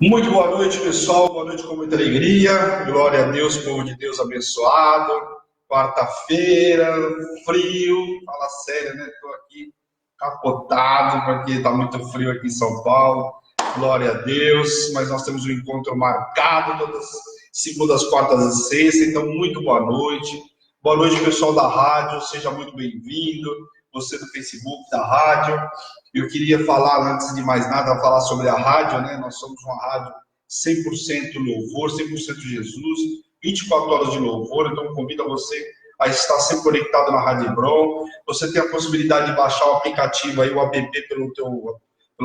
Muito boa noite, pessoal. Boa noite com muita alegria. Glória a Deus, povo de Deus abençoado. Quarta-feira, frio. Fala sério, né? Estou aqui capotado porque está muito frio aqui em São Paulo. Glória a Deus. Mas nós temos um encontro marcado todas segundas, quartas e sextas. Então, muito boa noite. Boa noite, pessoal da rádio. Seja muito bem-vindo. Você do Facebook, da rádio. Eu queria falar, antes de mais nada, falar sobre a rádio, né? Nós somos uma rádio 100% louvor, 100% Jesus, 24 horas de louvor, então convido a você a estar sempre conectado na Rádio Hebron. Você tem a possibilidade de baixar o aplicativo aí, o app pela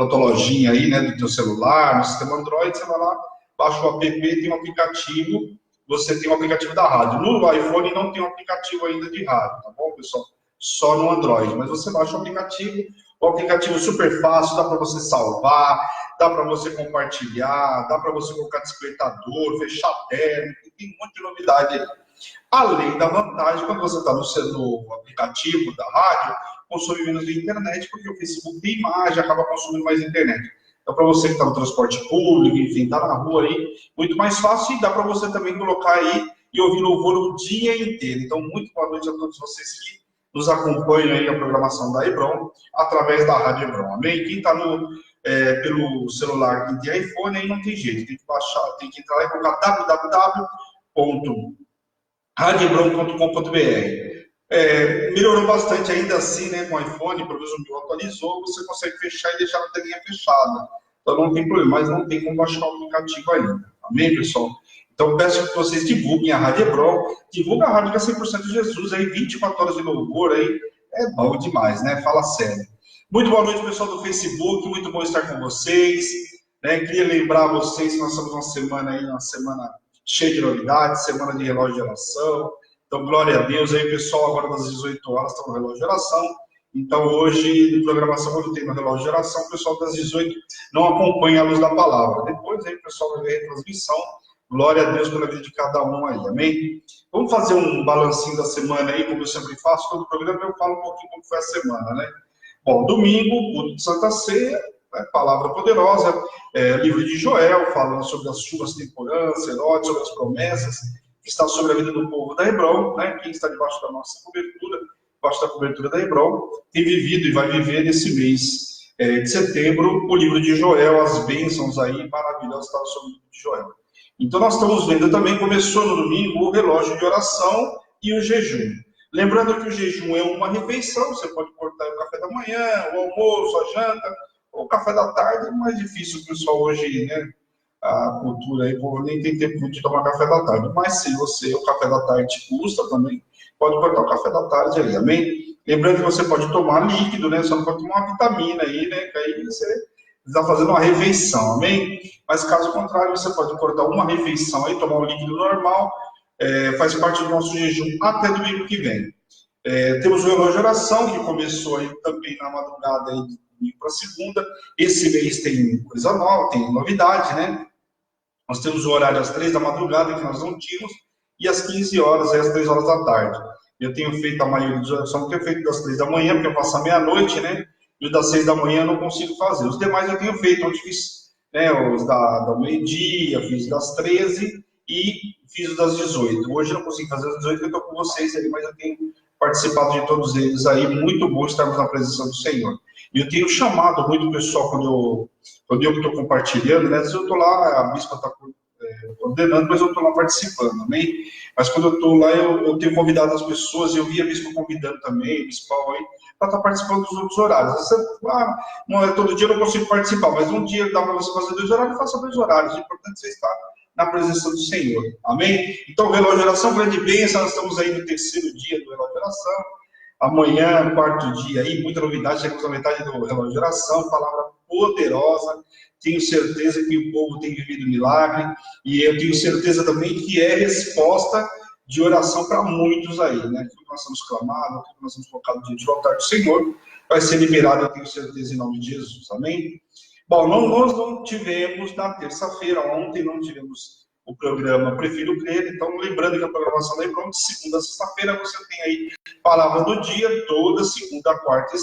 tua lojinha aí, né, do teu celular, no sistema Android, você vai lá, baixa o app, tem um aplicativo, você tem um aplicativo da rádio. No iPhone não tem um aplicativo ainda de rádio, tá bom, pessoal? Só no Android, mas você baixa o aplicativo é super fácil, dá para você salvar, dá para você compartilhar, dá para você colocar despertador, fechar térmico, tem um monte de novidade. Além da vantagem, quando você está no aplicativo da rádio, consome menos de internet, porque o Facebook tem imagem, acaba consumindo mais internet. Então, para você que está no transporte público, enfim, está na rua aí, muito mais fácil, e dá para você também colocar aí e ouvir louvor o dia inteiro. Então, muito boa noite a todos vocês que nos acompanham aí a programação da Hebron, através da Rádio Hebron, amém? Quem está pelo celular, quem tem iPhone, aí não tem jeito, tem que baixar, tem que entrar lá e colocar www.radiohebron.com.br. Melhorou bastante ainda assim, né, com o iPhone, pelo menos o meu atualizou, você consegue fechar e deixar a telinha fechada. Então não tem problema, mas não tem como baixar o aplicativo ainda. Amém, pessoal? Então peço que vocês divulguem a Rádio Hebron, divulga a rádio que é 100% Jesus, aí 24 horas de louvor, aí é bom demais, né? Fala sério. Muito boa noite, pessoal do Facebook, muito bom estar com vocês. Né? Queria lembrar vocês que nós estamos uma semana cheia de novidades, semana de relógio de oração. Então, glória a Deus. Aí, pessoal, agora das 18 horas está no relógio de oração. Então, hoje, de programação, quando tem no relógio de oração, o pessoal das 18 não acompanha a luz da palavra. Depois, aí, o pessoal vai ver a transmissão. Glória a Deus pela vida de cada um aí, amém? Vamos fazer um balancinho da semana aí, como eu sempre faço. Todo programa eu falo um pouquinho como foi a semana, né? Bom, domingo, culto de Santa Ceia, né, palavra poderosa, livro de Joel, falando sobre as chuvas temporãs, Herodes, sobre as promessas que está sobre a vida do povo da Hebron, né? Quem está debaixo da nossa cobertura, debaixo da cobertura da Hebron, tem vivido e vai viver nesse mês de setembro o livro de Joel, as bênçãos aí maravilhosas que estão sobre o livro de Joel. Então nós estamos vendo também, começou no domingo o relógio de oração e o jejum. Lembrando que o jejum é uma refeição, você pode cortar o café da manhã, o almoço, a janta, ou o café da tarde, é mais difícil o pessoal hoje, né? A cultura aí, o povo nem tem tempo de tomar café da tarde. Mas se você, o café da tarde te custa também, pode cortar o café da tarde aí, amém? Lembrando que você pode tomar líquido, né? Só não pode tomar uma vitamina aí, né? Que aí você está fazendo uma refeição, amém? Mas caso contrário, você pode cortar uma refeição aí, tomar um líquido normal, faz parte do nosso jejum até domingo que vem. Temos o relógio de oração, que começou aí também na madrugada aí, de domingo para segunda. Esse mês tem coisa nova, tem novidade, né? Nós temos o horário às 3 da madrugada, que nós não tínhamos, e às 15 horas, às 3 horas da tarde. Eu tenho feito a maioria dos orações, não tenho feito das 3 da manhã, porque eu passo a meia-noite, né? E o das 6 da manhã eu não consigo fazer. Os demais eu tenho feito, onde fiz, né, os da meio-dia, fiz das 13 e fiz os das 18. Hoje eu não consigo fazer os 18, eu estou com vocês ali, mas eu tenho participado de todos eles aí. Muito bom estarmos na presença do Senhor. E eu tenho chamado muito o pessoal quando eu estou compartilhando, né? Às vezes eu estou lá, a bispa está ordenando, mas eu estou lá participando, amém? Mas quando eu estou lá, eu tenho convidado as pessoas, eu vi a bispa convidando também, o bispal aí, para estar participando dos outros horários. Você, não é todo dia eu não consigo participar, mas um dia dá para você fazer 2 horários, faça 2 horários. O importante é você estar na presença do Senhor, amém? Então, o relógio de oração, grande bênção, nós estamos aí no 3º dia do relógio de oração. Amanhã, 4º dia aí, muita novidade, chegamos na metade do relógio de oração, palavra poderosa. Tenho certeza que o povo tem vivido milagre, e eu tenho certeza também que é resposta de oração para muitos aí, né? Aquilo que nós estamos clamando, aquilo que nós estamos colocando diante do altar do Senhor, vai ser liberado, eu tenho certeza, em nome de Jesus, amém? Bom, nós não tivemos na terça-feira, ontem não tivemos o programa Prefiro Crer, então lembrando que a programação da Hebron, de segunda a sexta-feira, você tem aí Palavra do Dia, toda segunda, quarta e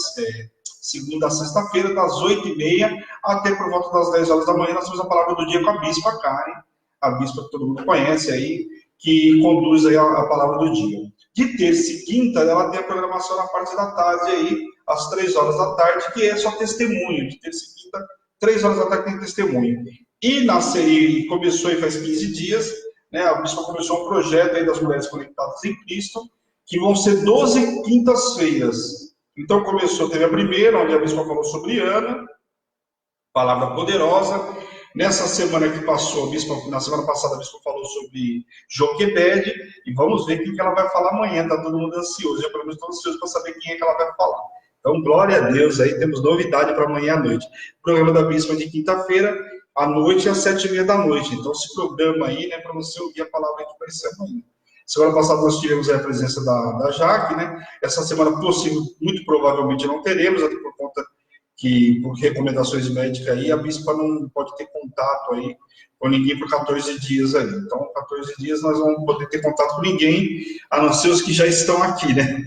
segunda a sexta-feira, das 8h30 até por volta das 10 horas da manhã, nós temos a palavra do dia com a bispa Karen, a bispa que todo mundo conhece aí, que conduz aí a palavra do dia. De terça e quinta, ela tem a programação na parte da tarde aí, às 3 horas da tarde, que é só testemunho. De terça e quinta, 3 horas da tarde tem testemunho. E começou aí faz 15 dias, né, a bispa começou um projeto aí das Mulheres Conectadas em Cristo, que vão ser 12 quintas-feiras. Então teve a primeira, onde a bispa falou sobre Ana, palavra poderosa. Nessa semana que passou, na semana passada, a bispa falou sobre Joquebede, e vamos ver quem que ela vai falar amanhã. Está todo mundo ansioso, eu pelo menos estou ansioso para saber quem é que ela vai falar. Então, glória a Deus, aí temos novidade para amanhã à noite. O programa da bispa de quinta-feira, à noite, às 7h30 da noite. Então, se programa aí, né, para você ouvir a palavra que vai ser amanhã. Semana passada nós tivemos a presença da Jaque, né? Essa semana possível, muito provavelmente não teremos, até por conta que, por recomendações médicas aí, a bispa não pode ter contato aí com ninguém por 14 dias aí. Então, 14 dias nós não vamos poder ter contato com ninguém, a não ser os que já estão aqui, né?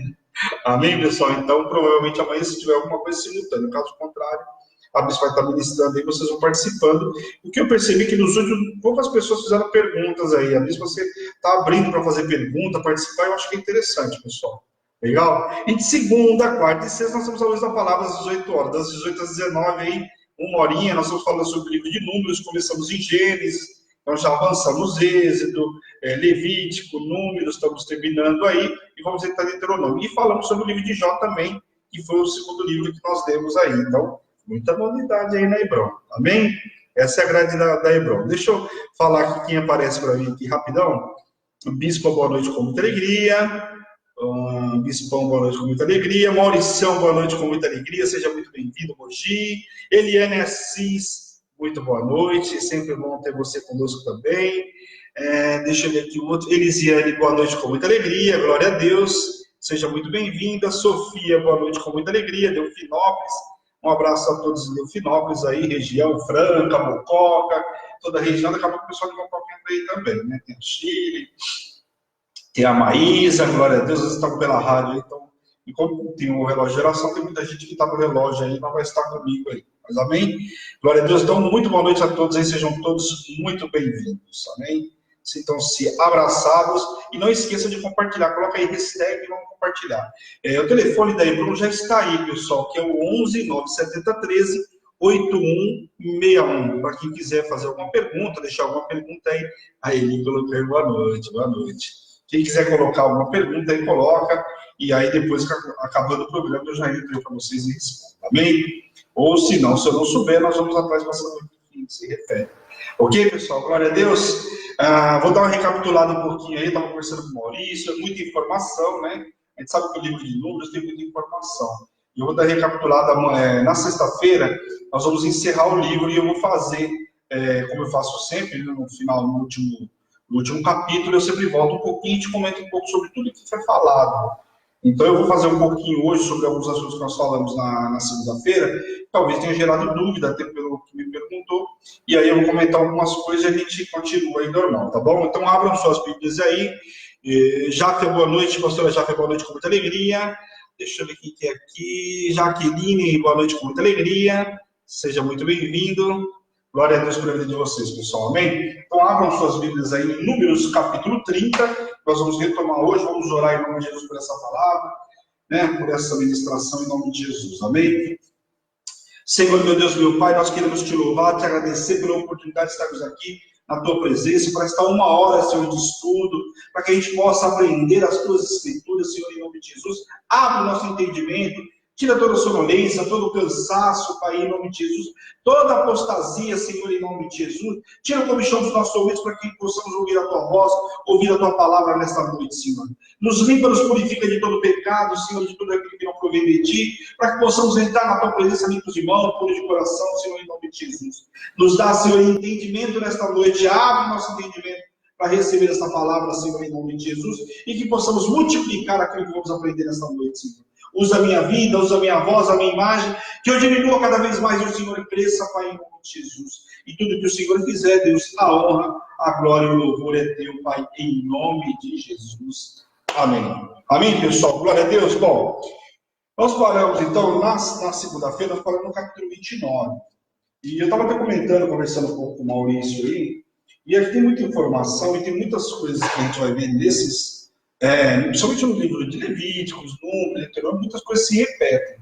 Amém, pessoal? Então, provavelmente amanhã, se tiver alguma coisa simultânea, caso contrário, a bispa vai estar ministrando aí, vocês vão participando. O que eu percebi é que nos últimos, poucas pessoas fizeram perguntas aí. A bispa, você está abrindo para fazer pergunta, participar, eu acho que é interessante, pessoal. Legal? E de segunda, quarta e sexta, nós estamos falando da palavra às 18 horas. Das 18 às 19, aí, 1 horinha, nós estamos falando sobre o livro de Números, começamos em Gênesis, então já avançamos Êxodo, Levítico, Números, estamos terminando aí, e vamos entrar em Deuteronômio. E falamos sobre o livro de Jó também, que foi o segundo livro que nós demos aí. Então, muita novidade aí na Hebron. Amém? Essa é a grade da Hebron. Deixa eu falar aqui quem aparece para mim aqui rapidão. Bispo, boa noite com muita alegria. Bispão, boa noite com muita alegria. Mauricião, boa noite com muita alegria. Seja muito bem-vindo, Mogi. Eliane Assis, muito boa noite. Sempre bom ter você conosco também. Deixa eu ver aqui o outro. Elisiane, boa noite com muita alegria. Glória a Deus. Seja muito bem-vinda. Sofia, boa noite com muita alegria. Delfinópolis. Um abraço a todos de Delfinópolis aí, região Franca, Mococa, toda a região. Daqui a pouco o pessoal de Mococa entra aí também, né? Tem o Chile. Tem a Maísa, glória a Deus, eles estão pela rádio, então, e como tem o relógio de geração, tem muita gente que está no relógio aí, não vai estar comigo aí, mas amém? Glória a Deus, então, muito boa noite a todos aí, sejam todos muito bem-vindos, amém? Sintam-se abraçados, e não esqueçam de compartilhar, coloca aí hashtag e vamos compartilhar. O telefone da Hebron já está aí, pessoal, que é o 11 97013 8161, para quem quiser fazer alguma pergunta, deixar alguma pergunta aí, a Eli colocou boa noite, boa noite. Quem quiser colocar alguma pergunta, aí coloca, e aí depois, acabando o programa, eu já entro para vocês e respondo, amém? Ou se não, se eu não souber, nós vamos atrás para saber o que se refere. Ok, pessoal? Glória a Deus. Vou dar uma recapitulada um pouquinho aí, estava conversando com o Maurício, muita informação, né? A gente sabe que o livro de Números tem muita informação. E eu vou dar recapitulada na sexta-feira, nós vamos encerrar o livro e eu vou fazer, como eu faço sempre, no final, no último capítulo, eu sempre volto um pouquinho e te comento um pouco sobre tudo que foi falado. Então, eu vou fazer um pouquinho hoje sobre alguns assuntos que nós falamos na segunda-feira, talvez tenha gerado dúvida, até pelo que me perguntou, e aí eu vou comentar algumas coisas e a gente continua aí normal, tá bom? Então, abram suas Bíblias aí. Jafe, boa noite, pastora Jafe, boa noite com muita alegria. Deixa eu ver quem que é aqui. Jaqueline, boa noite com muita alegria. Seja muito bem-vindo. Glória a Deus pela vida de vocês, pessoal. Amém? Então, abram suas Bíblias aí em Números, capítulo 30. Nós vamos retomar hoje, vamos orar em nome de Jesus por essa palavra, né? Por essa ministração em nome de Jesus. Amém? Senhor, meu Deus, meu Pai, nós queremos te louvar, te agradecer pela oportunidade de estarmos aqui na tua presença, para estar 1 hora, Senhor, de estudo, para que a gente possa aprender as tuas escrituras, Senhor, em nome de Jesus. Abre o nosso entendimento, tira toda a sonolência, todo o cansaço, Pai, em nome de Jesus. Toda a apostasia, Senhor, em nome de Jesus. Tira o comichão dos nossos ouvidos para que possamos ouvir a tua voz, ouvir a tua palavra nesta noite, Senhor. Nos limpa, nos purifica de todo pecado, Senhor, de tudo aquilo que não provém de ti, para que possamos entrar na tua presença limpos de mão, puros de coração, Senhor, em nome de Jesus. Nos dá, Senhor, entendimento nesta noite. Abre nosso entendimento para receber esta palavra, Senhor, em nome de Jesus, e que possamos multiplicar aquilo que vamos aprender nesta noite, Senhor. Usa a minha vida, usa a minha voz, a minha imagem, que eu diminua cada vez mais e o Senhor cresça, Pai, em nome de Jesus. E tudo que o Senhor fizer, Deus, a honra, a glória e o louvor é teu, Pai, em nome de Jesus. Amém. Amém, pessoal? Glória a Deus. Bom, Nós paramos, então, na segunda-feira, nós paramos no capítulo 29. E eu estava até comentando, conversando um pouco com o Maurício aí, e aqui tem muita informação e tem muitas coisas que a gente vai ver nesses, principalmente no livro de Levíticos, Números, Deuteronômio, muitas coisas se repetem.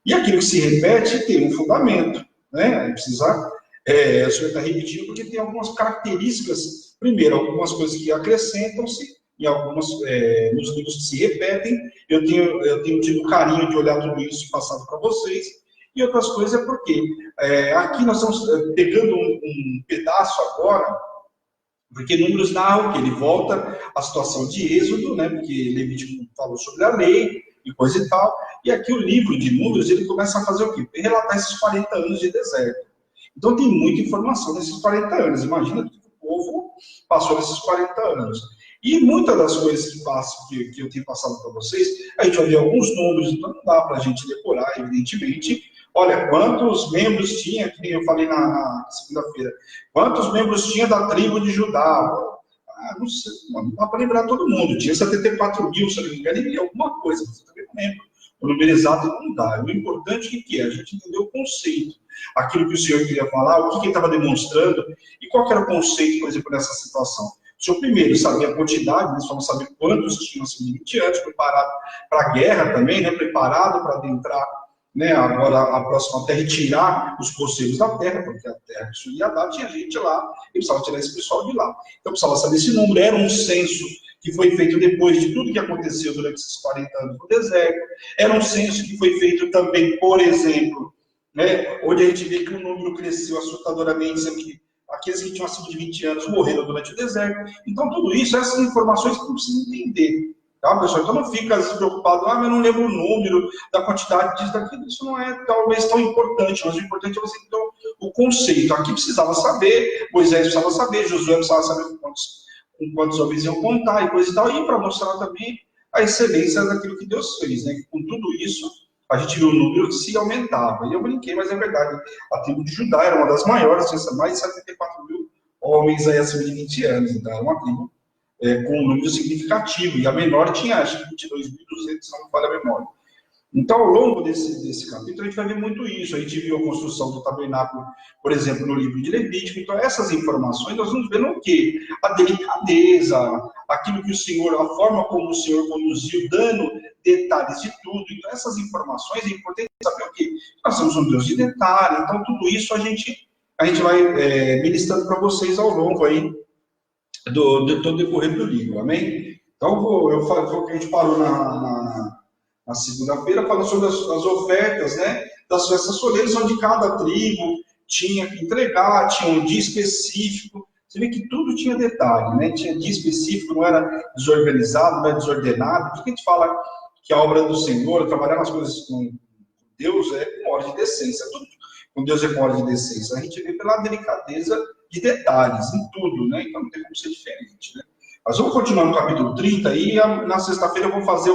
E aquilo que se repete tem um fundamento, né? Precisa, o senhor está repetindo porque tem algumas características, primeiro, algumas coisas que acrescentam-se, e algumas nos livros que se repetem. Eu tenho tido o carinho de olhar tudo isso e passado para vocês. E outras coisas é porque aqui nós estamos pegando um pedaço agora, porque Números narra que ele volta à situação de Êxodo, né? Porque Levítico falou sobre a lei e coisa e tal. E aqui o livro de Números, ele começa a fazer o quê? Relatar esses 40 anos de deserto. Então tem muita informação nesses 40 anos. Imagina que o povo passou nesses 40 anos. E muitas das coisas que eu tenho passado para vocês, a gente vai ver alguns números, então não dá para a gente decorar, evidentemente. Olha, quantos membros tinha, que eu falei na segunda-feira, quantos membros tinha da tribo de Judá? Não sei, não dá para lembrar todo mundo. Tinha 74 mil, se não me engano, e alguma coisa, você também não lembra. O número exato não dá. O importante é a gente entender o conceito. Aquilo que o senhor queria falar, o que ele estava demonstrando, e qual era o conceito, por exemplo, nessa situação. O senhor primeiro sabia a quantidade, nós vamos saber quantos tinham sido 20 anos, preparado para a guerra também, né, preparado para adentrar, né, agora a próxima terra e tirar os conselhos da terra, porque a terra que isso ia dar, tinha gente lá, e precisava tirar esse pessoal de lá. Então precisava saber esse número, era um censo que foi feito depois de tudo que aconteceu durante esses 40 anos no deserto, era um censo que foi feito também, por exemplo, né, onde a gente vê que o número cresceu assustadoramente, sendo que aqueles que tinham acima de 20 anos morreram durante o deserto. Então, tudo isso, essas informações que você precisa entender. Tá, pessoal? Então, não fica preocupado, mas eu não lembro o número da quantidade disso, daquilo. Isso não é talvez tão importante, mas o importante é você ter o conceito. Aqui precisava saber, Moisés precisava saber, Josué precisava saber com quantos homens iam contar e coisa e tal, e para mostrar também a excelência daquilo que Deus fez, né? Com tudo isso, a gente viu o número que se aumentava. E eu brinquei, mas é verdade. A tribo de Judá era uma das maiores, tinha mais de 74 mil homens aí acima de 20 anos. Então, era uma tribo com um número significativo. E a menor tinha, acho que 22.200, se não me falha a memória. Então, ao longo desse capítulo, a gente vai ver muito isso. A gente viu a construção do tabernáculo, por exemplo, no livro de Levítico. Então, essas informações, nós vamos ver no quê? A delicadeza, aquilo que o Senhor, a forma como o Senhor conduziu, dando detalhes de tudo. Então, essas informações, é importante saber o quê? Nós somos um Deus de detalhe. Então, tudo isso a gente vai ministrando para vocês ao longo aí de todo o decorrer do livro. Amém? Então, a gente parou na segunda-feira, falando sobre as ofertas, né, das festas solenes, onde cada tribo tinha que entregar, tinha um dia específico. Você vê que tudo tinha detalhe, né? Tinha dia específico, não era desorganizado, não era desordenado. Por que a gente fala que a obra do Senhor, trabalhar nas coisas com Deus é com ordem de decência? Tudo com Deus é com ordem de decência. A gente vê pela delicadeza de detalhes em tudo, né? Então não tem como ser diferente, né? Mas vamos continuar no capítulo 30 e na sexta-feira eu vou fazer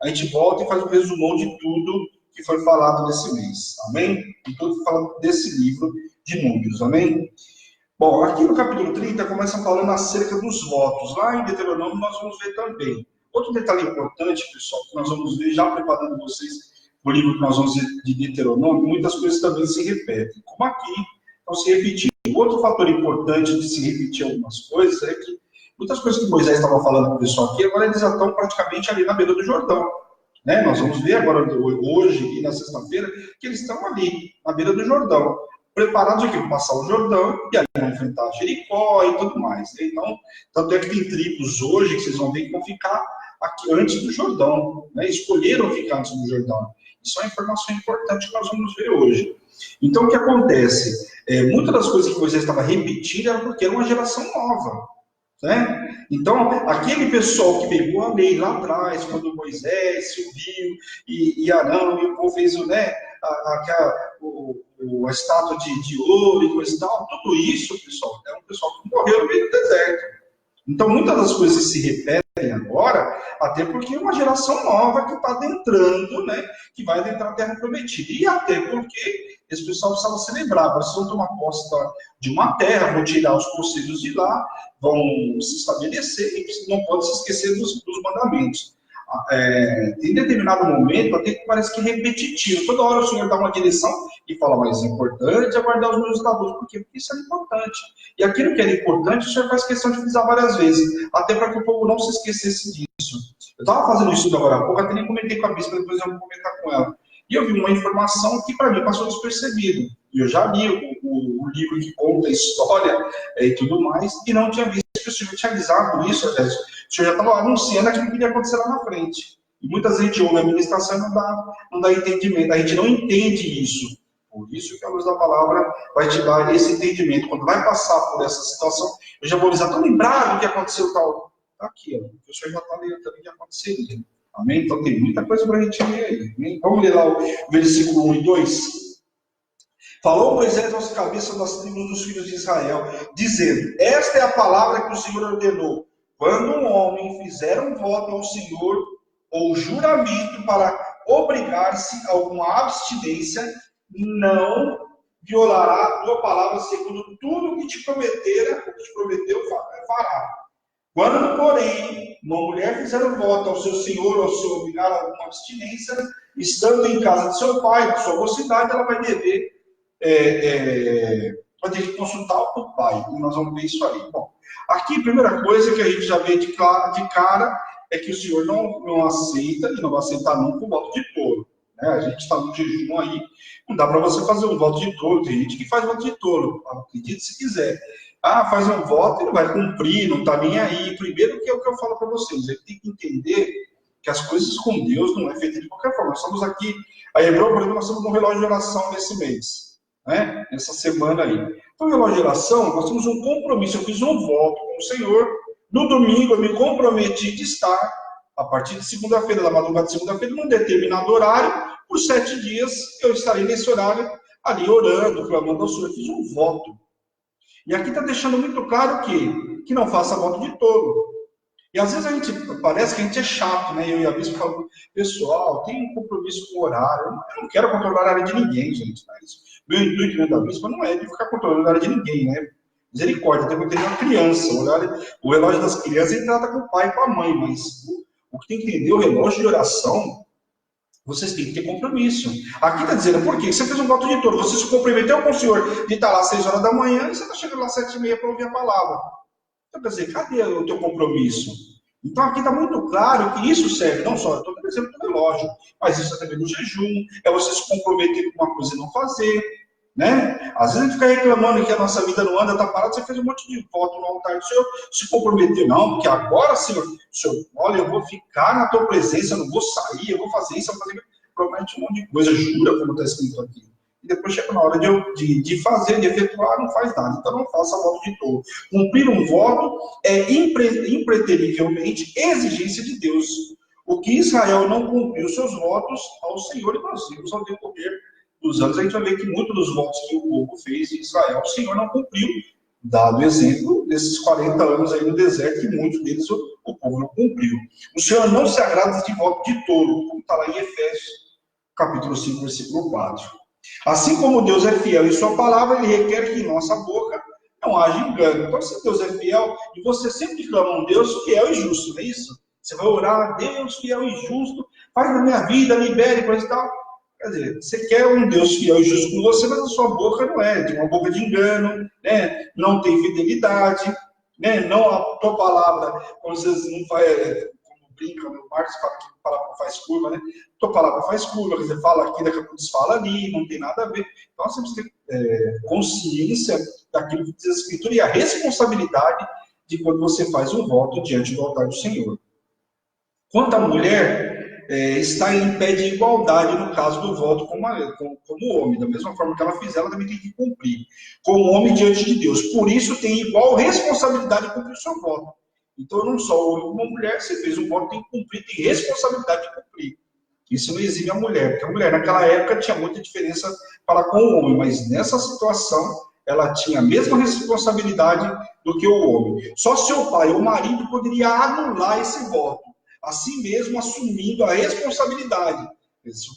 a gente volta e faz um resumão de tudo que foi falado nesse mês, amém? De tudo que fala desse livro de Números, amém? Bom, aqui no capítulo 30 começa falando acerca dos votos. Lá em Deuteronômio nós vamos ver também. Outro detalhe importante, pessoal, que nós vamos ver, já preparando vocês o livro que nós vamos ver de Deuteronômio, muitas coisas também se repetem, como aqui estão se repetindo. Outro fator importante de se repetir algumas coisas é que muitas coisas que Moisés estava falando para o pessoal aqui, agora eles já estão praticamente ali na beira do Jordão. Né? Nós vamos ver agora, hoje e na sexta-feira, que eles estão ali, na beira do Jordão, preparados aqui para passar o Jordão, e aí vão enfrentar Jericó e tudo mais. Né? Então, tanto é que tem tribos hoje que vocês vão ver que vão ficar aqui antes do Jordão, né? Escolheram ficar antes do Jordão. Isso é uma informação importante que nós vamos ver hoje. Então, o que acontece? Muitas das coisas que Moisés estava repetindo era porque era uma geração nova. Né? Então, aquele pessoal que pegou a lei lá atrás, quando Moisés subiu e Arão e o povo fez a estátua de ouro e coisa e tal, tudo isso, pessoal, é um pessoal que morreu no meio do deserto. Então, muitas das coisas se repetem agora, até porque é uma geração nova que está adentrando, né, que vai adentrar a Terra Prometida. E até porque esse pessoal precisava celebrar, precisam tomar posse de uma terra, vão tirar os conselhos de lá, vão se estabelecer e não pode se esquecer dos mandamentos. Em determinado momento, até que parece que é repetitivo. Toda hora o Senhor dá uma direção e fala, mas é importante aguardar os meus estatutos. Por quê? Porque isso é importante. E aquilo que era importante, o Senhor faz questão de frisar várias vezes, até para que o povo não se esquecesse disso. Eu estava fazendo isso agora há pouco, até nem comentei com a bispa, depois eu vou comentar com ela. E eu vi uma informação que para mim passou despercebido. E eu já li o livro que conta a história e tudo mais, e não tinha visto que o Senhor tinha avisado isso, o Senhor já estava anunciando aquilo que iria acontecer lá na frente. E muitas vezes a gente ouve a administração e não dá entendimento, a gente não entende isso. Por isso que a luz da palavra vai te dar esse entendimento. Quando vai passar por essa situação, eu já vou avisar, estou lembrado do que aconteceu tal. Está aqui, ó. O Senhor já está lendo também o que aconteceria. Amém? Então tem muita coisa para a gente ler aí. Amém? Vamos ler lá o versículo 1 e 2. Falou Moisés aos cabeças das tribos dos filhos de Israel, dizendo, esta é a palavra que o Senhor ordenou. Quando um homem fizer um voto ao Senhor, ou juramento para obrigar-se a alguma abstinência, não violará a tua palavra, segundo tudo o que te prometeu, fará. Quando, porém, uma mulher fizer um voto ao seu senhor, ou se obrigar a alguma abstinência, estando em casa de seu pai, de sua mocidade, ela vai dever vai ter que consultar o pai. E nós vamos ver isso aí. Bom, aqui a primeira coisa que a gente já vê de cara é que o Senhor não aceita e não vai aceitar nunca o voto de tolo. Né? A gente está no jejum aí, não dá para você fazer um voto de tolo. Tem gente que faz voto de tolo, acredite se quiser. Faz um voto e não vai cumprir, não está nem aí. Primeiro que é o que eu falo para vocês, ele tem que entender que as coisas com Deus não é feita de qualquer forma. Nós estamos aqui, a Hebreu, por exemplo, nós estamos no relógio de oração nesse mês, né? Nessa semana aí. Então, no relógio de oração, nós temos um compromisso. Eu fiz um voto com o Senhor. No domingo, eu me comprometi de estar, a partir de segunda-feira, da madrugada de segunda-feira, num determinado horário, por 7 dias, eu estarei nesse horário, ali orando, clamando ao Senhor. Eu fiz um voto. E aqui está deixando muito claro que não faça voto de tolo. E às vezes parece que a gente é chato, né? Eu e a bispa falamos, pessoal, tem um compromisso com o horário. Eu não quero controlar a área de ninguém, gente. Né? Meu intuito da bispa não é de ficar controlando a área de ninguém, né? Misericórdia, até porque tem uma criança. O relógio das crianças ele trata com o pai e com a mãe, mas o que tem que entender, o relógio de oração, vocês têm que ter compromisso. Aqui está dizendo, por quê? Você fez um voto de tolo, você se comprometeu com o Senhor de estar lá às 6 horas da manhã e você está chegando lá às 7h30 para ouvir a palavra. Então, quer dizer, cadê o teu compromisso? Então, aqui está muito claro que isso serve, não só, eu estou dando exemplo do relógio, mas isso é também no jejum, é você se comprometer com uma coisa e não fazer, né? Às vezes a gente fica reclamando que a nossa vida não anda, está parada, você fez um monte de voto no altar do Senhor, se comprometeu, não, porque agora, Senhor, olha, eu vou ficar na tua presença, eu não vou sair, eu vou fazer isso, eu vou fazer promete um monte de coisa, jura, como está escrito aqui. E depois chega na hora de fazer, de efetuar, não faz nada. Então não faça voto de tolo. Cumprir um voto é impreterivelmente exigência de Deus. O que Israel não cumpriu seus votos ao Senhor, e nós vimos ao decorrer dos anos, a gente vai ver que muitos dos votos que o povo fez em Israel, o Senhor não cumpriu, dado o exemplo desses 40 anos aí no deserto, que muitos deles o povo não cumpriu. O Senhor não se agrada de voto de tolo, como está lá em Efésios, capítulo 5, versículo 4. Assim como Deus é fiel em sua palavra, ele requer que em nossa boca não haja engano. Então, se Deus é fiel, e você sempre clama um Deus fiel e justo, não é isso? Você vai orar, Deus fiel e justo, faz na minha vida, libere, coisa e tal. Quer dizer, você quer um Deus fiel e justo com você, mas a sua boca não é, tem uma boca de engano, né? Não tem fidelidade, né? Não a tua palavra, como vocês não faz, como brinca, o Marcos fala que a palavra faz curva, né? Tua palavra faz curva, quer dizer, fala aqui, daqui a pouco desfala ali, não tem nada a ver. Então, nós temos que ter consciência daquilo que diz a Escritura e a responsabilidade de quando você faz um voto diante do altar do Senhor. Quanto à mulher, está em pé de igualdade no caso do voto como o homem. Da mesma forma que ela fizer, ela também tem que cumprir. Como homem diante de Deus. Por isso, tem igual responsabilidade de cumprir o seu voto. Então, não só uma mulher, se fez um voto, tem que cumprir, tem responsabilidade de cumprir. Isso não exime a mulher, porque a mulher naquela época tinha muita diferença para com o homem, mas nessa situação ela tinha a mesma responsabilidade do que o homem. Só seu pai ou marido poderia anular esse voto, assim mesmo assumindo a responsabilidade. Se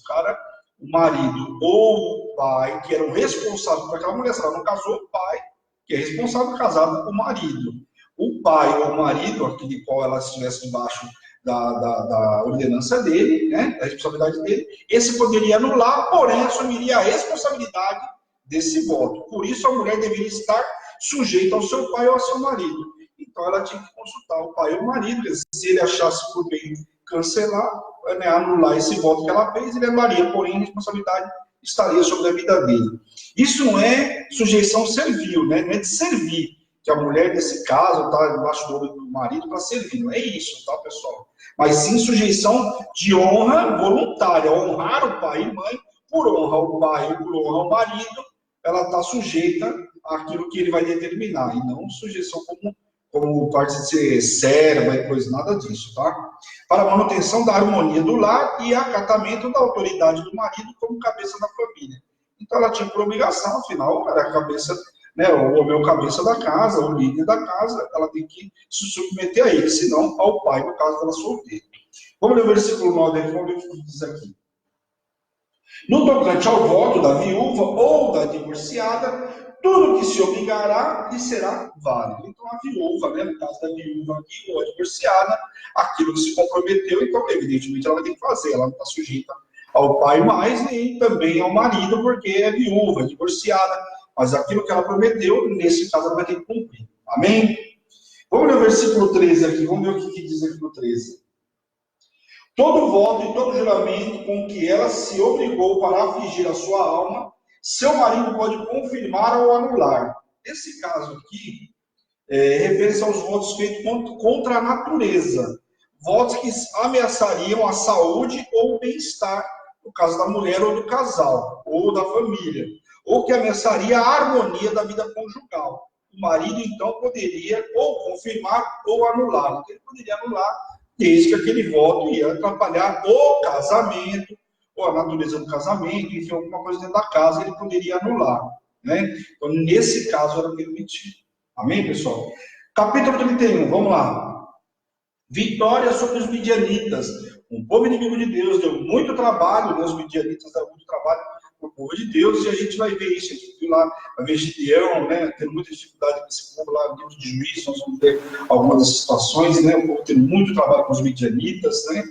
o marido ou o pai, que eram responsáveis por aquela mulher, se ela não casou, o pai, que é responsável casado com o marido. O pai ou o marido, aquele qual ela estivesse debaixo da ordenança dele, né, da responsabilidade dele, esse poderia anular, porém assumiria a responsabilidade desse voto. Por isso a mulher deveria estar sujeita ao seu pai ou ao seu marido. Então ela tinha que consultar o pai ou o marido, se ele achasse por bem cancelar, né, anular esse voto que ela fez, ele anularia, porém a responsabilidade estaria sobre a vida dele. Isso não é sujeição servil, né, não é de servir, que a mulher, nesse caso, está debaixo do marido para servir. Não é isso, tá, pessoal? Mas sim sujeição de honra voluntária, honrar o pai e mãe, por honra ao pai e por honra ao marido, ela está sujeita àquilo que ele vai determinar, e não sujeição como parte de ser serva e coisa, nada disso, tá? Para a manutenção da harmonia do lar e acatamento da autoridade do marido como cabeça da família. Então ela tinha por obrigação, afinal, era a cabeça, né, o homem é o cabeça da casa, o líder da casa, ela tem que se submeter a ele, senão ao pai, no caso dela solteira. Vamos ler o versículo 9, vamos ver o que diz aqui. No tocante ao voto da viúva ou da divorciada, tudo que se obrigará lhe será válido. Então, a viúva, né, no caso da viúva aqui, ou a divorciada, aquilo que se comprometeu, então, evidentemente, ela vai ter que fazer, ela não está sujeita ao pai mais, nem também ao marido, porque é viúva, divorciada, mas aquilo que ela prometeu, nesse caso, ela vai ter que cumprir. Amém? Vamos ler o versículo 13 aqui, vamos ver o que diz aqui no 13. Todo voto e todo juramento com que ela se obrigou para afligir a sua alma, seu marido pode confirmar ou anular. Esse caso aqui refere-se aos votos feitos contra a natureza. Votos que ameaçariam a saúde ou o bem-estar, no caso da mulher ou do casal, ou da família. Ou que ameaçaria a harmonia da vida conjugal. O marido, então, poderia ou confirmar ou anular. Ele poderia anular desde que aquele voto ia atrapalhar o casamento, ou a natureza do casamento, enfim, alguma coisa dentro da casa, ele poderia anular, né? Então, nesse caso, era permitido. Amém, pessoal? Capítulo 31, vamos lá. Vitória sobre os midianitas. Um povo inimigo de Deus, deu muito trabalho, né? Os midianitas deram muito trabalho para o povo de Deus, e a gente vai ver isso. A gente viu lá, a ver Gideão, né? Tendo muita dificuldade com esse povo lá, no livro de Juízes, nós vamos ver algumas das situações, né? O povo tendo muito trabalho com os midianitas, né?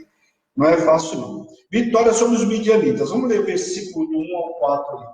Não é fácil, não. Vitória sobre os midianitas. Vamos ler o versículo do 1 ao 4 ali.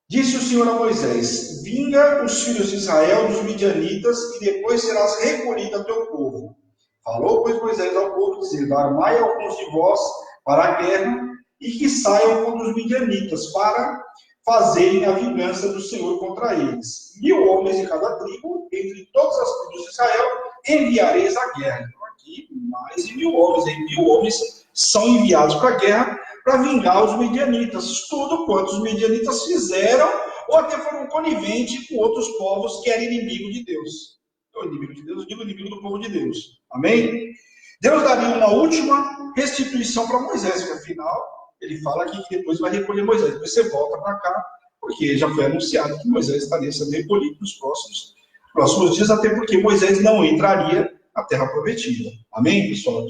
Disse o Senhor a Moisés: vinga os filhos de Israel dos midianitas, e depois serás recolhido a teu povo. Falou, pois, Moisés ao povo, dizendo: armai alguns de vós para a guerra, e que saiam contra os midianitas, para fazerem a vingança do Senhor contra eles. 1000 homens de cada tribo, entre todas as tribos de Israel, enviareis à guerra. Então, aqui, mais de 1000 homens, 1000 homens são enviados para a guerra, para vingar os midianitas. Tudo quanto os midianitas fizeram, ou até foram coniventes com outros povos que eram inimigos de Deus. O inimigo de Deus, eu digo inimigo do povo de Deus. Amém? Deus daria uma última restituição para Moisés, que afinal, ele fala aqui que depois vai recolher Moisés. Depois você volta para cá, porque já foi anunciado que Moisés estaria sendo recolhido nos próximos dias, até porque Moisés não entraria na terra prometida. Amém, pessoal?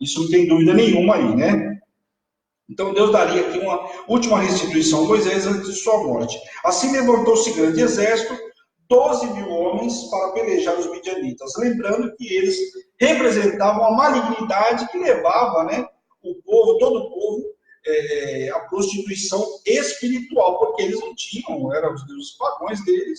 Isso não tem dúvida nenhuma aí, né? Então Deus daria aqui uma última restituição a Moisés antes de sua morte. Assim levantou-se grande exército, 12.000 homens para pelejar os midianitas. Lembrando que eles representavam a malignidade que levava, né, o povo, todo o povo, a prostituição espiritual, porque eles não tinham, eram os deuses pagãos deles,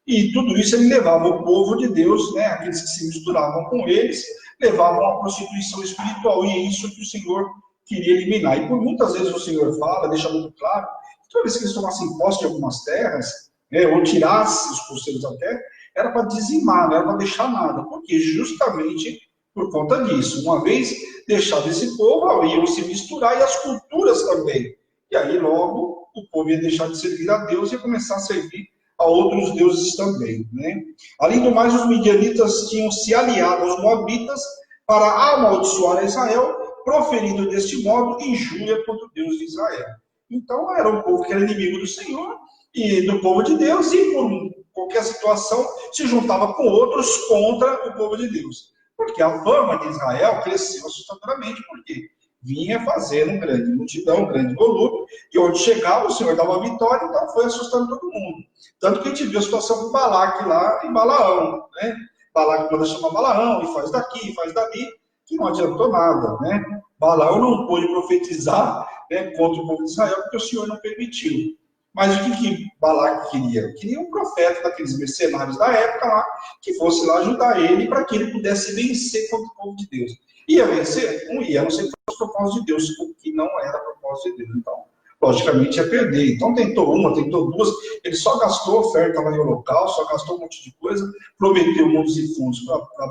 e tudo isso ele levava o povo de Deus, né, aqueles que se misturavam com eles, levavam a prostituição espiritual, e é isso que o Senhor queria eliminar. E por muitas vezes o Senhor fala, deixa muito claro, que toda vez que eles tomassem posse de algumas terras, ou tirasse os conselhos da terra, era para dizimar, não era para deixar nada, porque justamente por conta disso, uma vez deixado esse povo, iam se misturar, e as culturas também, e aí logo o povo ia deixar de servir a Deus e ia começar a servir a outros deuses também, né? Além do mais, os midianitas tinham se aliado aos moabitas para amaldiçoar Israel, proferindo deste modo injúria contra o Deus de Israel. Então era um povo que era inimigo do Senhor e do povo de Deus, e por qualquer situação se juntava com outros contra o povo de Deus. Porque a fama de Israel cresceu assustadoramente, porque vinha fazendo um grande multidão, um grande volume, e onde chegava o Senhor dava vitória, então foi assustando todo mundo. Tanto que a gente viu a situação com Balaque lá em Balaão, né? Balaque manda chamar Balaão, e faz daqui, e faz dali. que não adiantou nada, né? Balaão não pôde profetizar, né, contra o povo de Israel, porque o Senhor não permitiu. Mas o que Balaque queria? Queria um profeta daqueles mercenários da época lá, que fosse lá ajudar ele, para que ele pudesse vencer contra o povo de Deus. Ia vencer? Não ia, a não ser que fosse propósito de Deus, o que não era propósito de Deus. Então, logicamente, ia perder. Então, tentou uma, tentou duas, ele só gastou oferta lá em holocausto, só gastou um monte de coisa, prometeu mundos e fundos para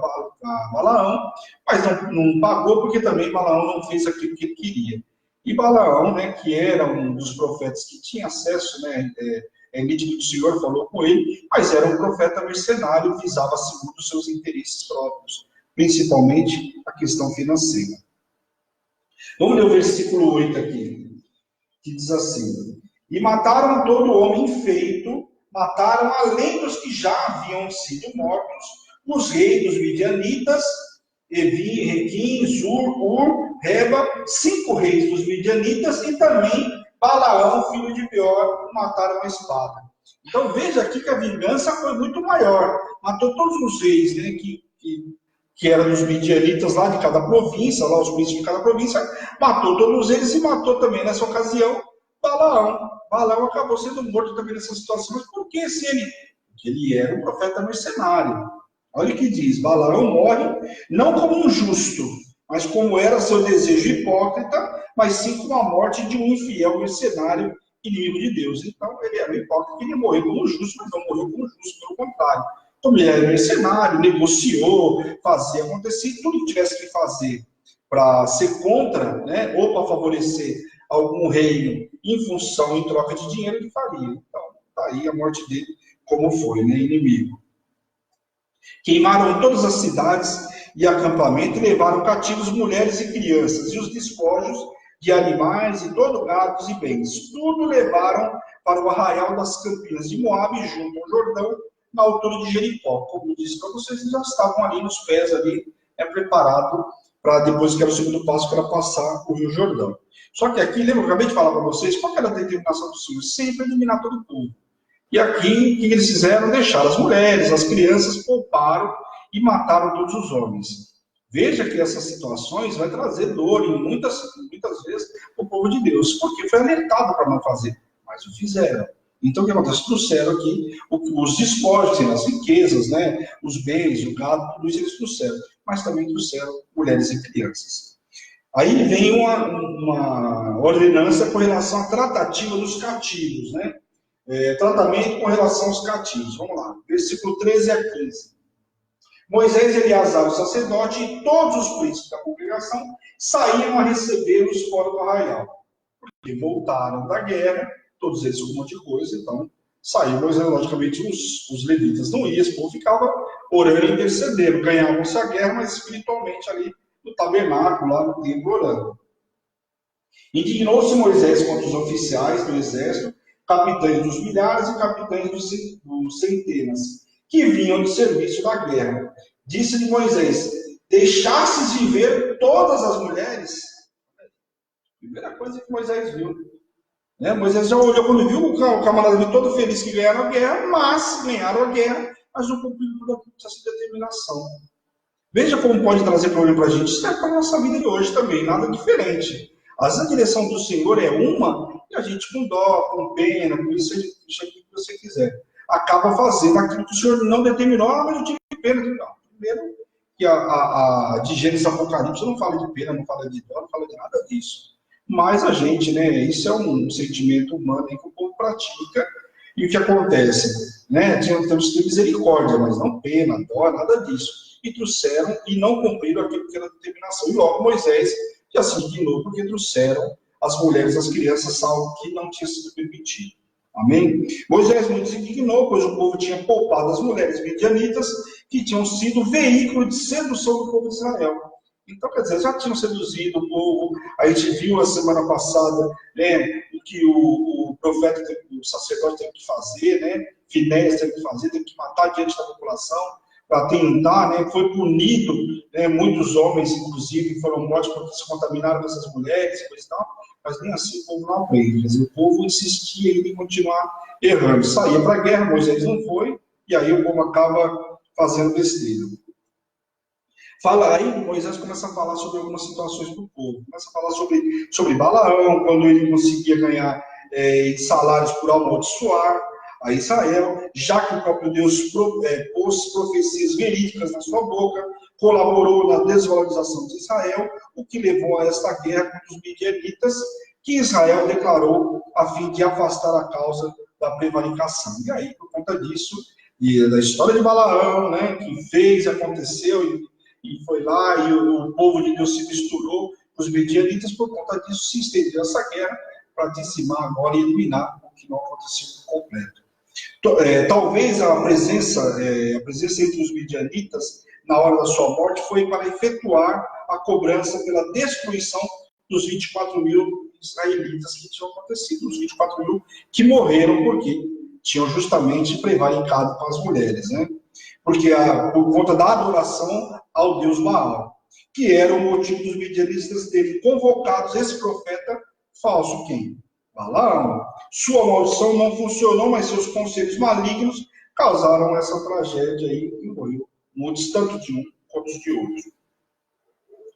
Balaão, mas não pagou, porque também Balaão não fez aquilo que ele queria. E Balaão, né, que era um dos profetas que tinha acesso, né, nítido que o Senhor falou com ele, mas era um profeta mercenário, visava segundo os seus interesses próprios, principalmente a questão financeira. Vamos ler o versículo 8 aqui, que diz assim: e mataram todo homem feito, mataram além dos que já haviam sido mortos, os reis dos midianitas, Evi, Requim, Zur, Reba, 5 reis dos midianitas, e também Balaão, filho de Beor, mataram a espada. Então veja aqui que a vingança foi muito maior. Matou todos os reis, né, que eram dos midianitas lá de cada província, lá os príncipes de cada província, matou todos eles e matou também nessa ocasião Balaão. Balaão acabou sendo morto também nessa situação, mas por que porque ele era um profeta mercenário. Olha o que diz: Balaão morre não como um justo, mas como era seu desejo hipócrita, mas sim com a morte de um infiel mercenário, inimigo de Deus. Então ele era um hipócrita, ele morreu como justo, mas não morreu como justo, pelo contrário. Como ele era mercenário, negociou, fazia acontecer, tudo que tivesse que fazer para ser contra, né, ou para favorecer algum reino em função, em troca de dinheiro, ele faria. Então, está aí a morte dele, como foi, né, inimigo. Queimaram todas as cidades e acampamento e levaram cativos mulheres e crianças, e os despojos de animais e todo gado e bens. Tudo levaram para o arraial das campinas de Moabe, junto ao Jordão, na altura de Jericó. Como disse para vocês, eles já estavam ali nos pés, ali, preparado para depois que era o segundo passo, que era passar o Rio Jordão. Só que aqui, lembra, eu acabei de falar para vocês, qual era a determinação do Senhor? Sempre eliminar todo o povo. E aqui, o que eles fizeram? Deixaram as mulheres, as crianças, pouparam e mataram todos os homens. Veja que essas situações vai trazer dor em muitas vezes o povo de Deus, porque foi alertado para não fazer, mas o fizeram. Então, o que acontece? Trouxeram aqui os despojos, as riquezas, né? Os bens, o gado, tudo isso eles trouxeram, mas também trouxeram mulheres e crianças. Aí vem uma ordenança com relação à tratativa dos cativos, né? Tratamento com relação aos cativos. Vamos lá, versículo 13 a 15. Moisés, Eleazar, o sacerdote, e todos os príncipes da congregação saíram a recebê-los fora do arraial. Porque voltaram da guerra, todos eles com um monte de coisa, então saiu, mas logicamente os levitas não iam, esse povo ficava orando e intercedendo, ganhavam-se a guerra, mas espiritualmente ali no tabernáculo, lá no templo, orando. Indignou-se Moisés contra os oficiais do exército, capitães dos milhares e capitães dos centenas, que vinham de serviço da guerra. Disse-lhe Moisés: deixasses viver todas as mulheres? Primeira coisa que Moisés viu. Né? Moisés já olhou quando viu o camarada todo feliz que ganharam a guerra, mas ganharam a guerra, mas não cumpriram toda essa determinação. Veja como pode trazer problema para a gente. Isso é para a nossa vida de hoje também, nada diferente. Às vezes a direção do Senhor é uma, e a gente com dó, com pena, com isso aqui que você quiser, acaba fazendo aquilo que o Senhor não determinou. Ah, mas eu tive pena. Não. Primeiro, que de Gênesis Apocalipse não fala de pena, não fala de dó, não fala de nada disso. Mas a gente, né, isso é um sentimento humano que o povo pratica, e o que acontece? Né, temos que ter misericórdia, mas não pena, dó, nada disso. E trouxeram e não cumpriram aquilo que era a determinação. E logo Moisés já se indignou, porque trouxeram as mulheres, as crianças, algo que não tinha sido permitido. Amém? Moisés muito se indignou, pois o povo tinha poupado as mulheres midianitas, que tinham sido veículo de sedução do povo de Israel. Então, quer dizer, já tinham seduzido o povo. A gente viu a semana passada, né, o que o profeta, o sacerdote teve que fazer, né, Finéias teve que fazer, teve que matar diante da população, para tentar, né, foi punido, né, muitos homens, inclusive, foram mortos porque se contaminaram com essas mulheres, coisa e tal, mas nem assim o povo não aprende. Quer dizer, o povo insistia em continuar errando. Saía para a guerra, Moisés não foi, e aí o povo acaba fazendo besteira. Fala aí, Moisés começa a falar sobre algumas situações para o povo. Começa a falar sobre Balaão, quando ele conseguia ganhar salários por amaldiçoar a Israel, já que o próprio Deus pôs profecias verídicas na sua boca, colaborou na desvalorização de Israel, o que levou a esta guerra contra os midianitas, que Israel declarou a fim de afastar a causa da prevaricação. E aí, por conta disso, e da história de Balaão, né, que fez, aconteceu, e foi lá, e o povo de Deus se misturou com os midianitas, por conta disso se estendeu essa guerra para dizimar agora e eliminar o que não aconteceu por completo. Talvez a presença entre os midianitas na hora da sua morte foi para efetuar a cobrança pela destruição dos 24 mil israelitas que tinham acontecido, os 24 mil que morreram porque tinham justamente prevaricado com as mulheres, né? Porque por conta da adoração ao deus Baal, que era o motivo dos midianitas terem convocado esse profeta falso, quem? Balaão. Sua maldição não funcionou, mas seus conselhos malignos causaram essa tragédia aí, e morreu muitos, tanto de um quanto de outro.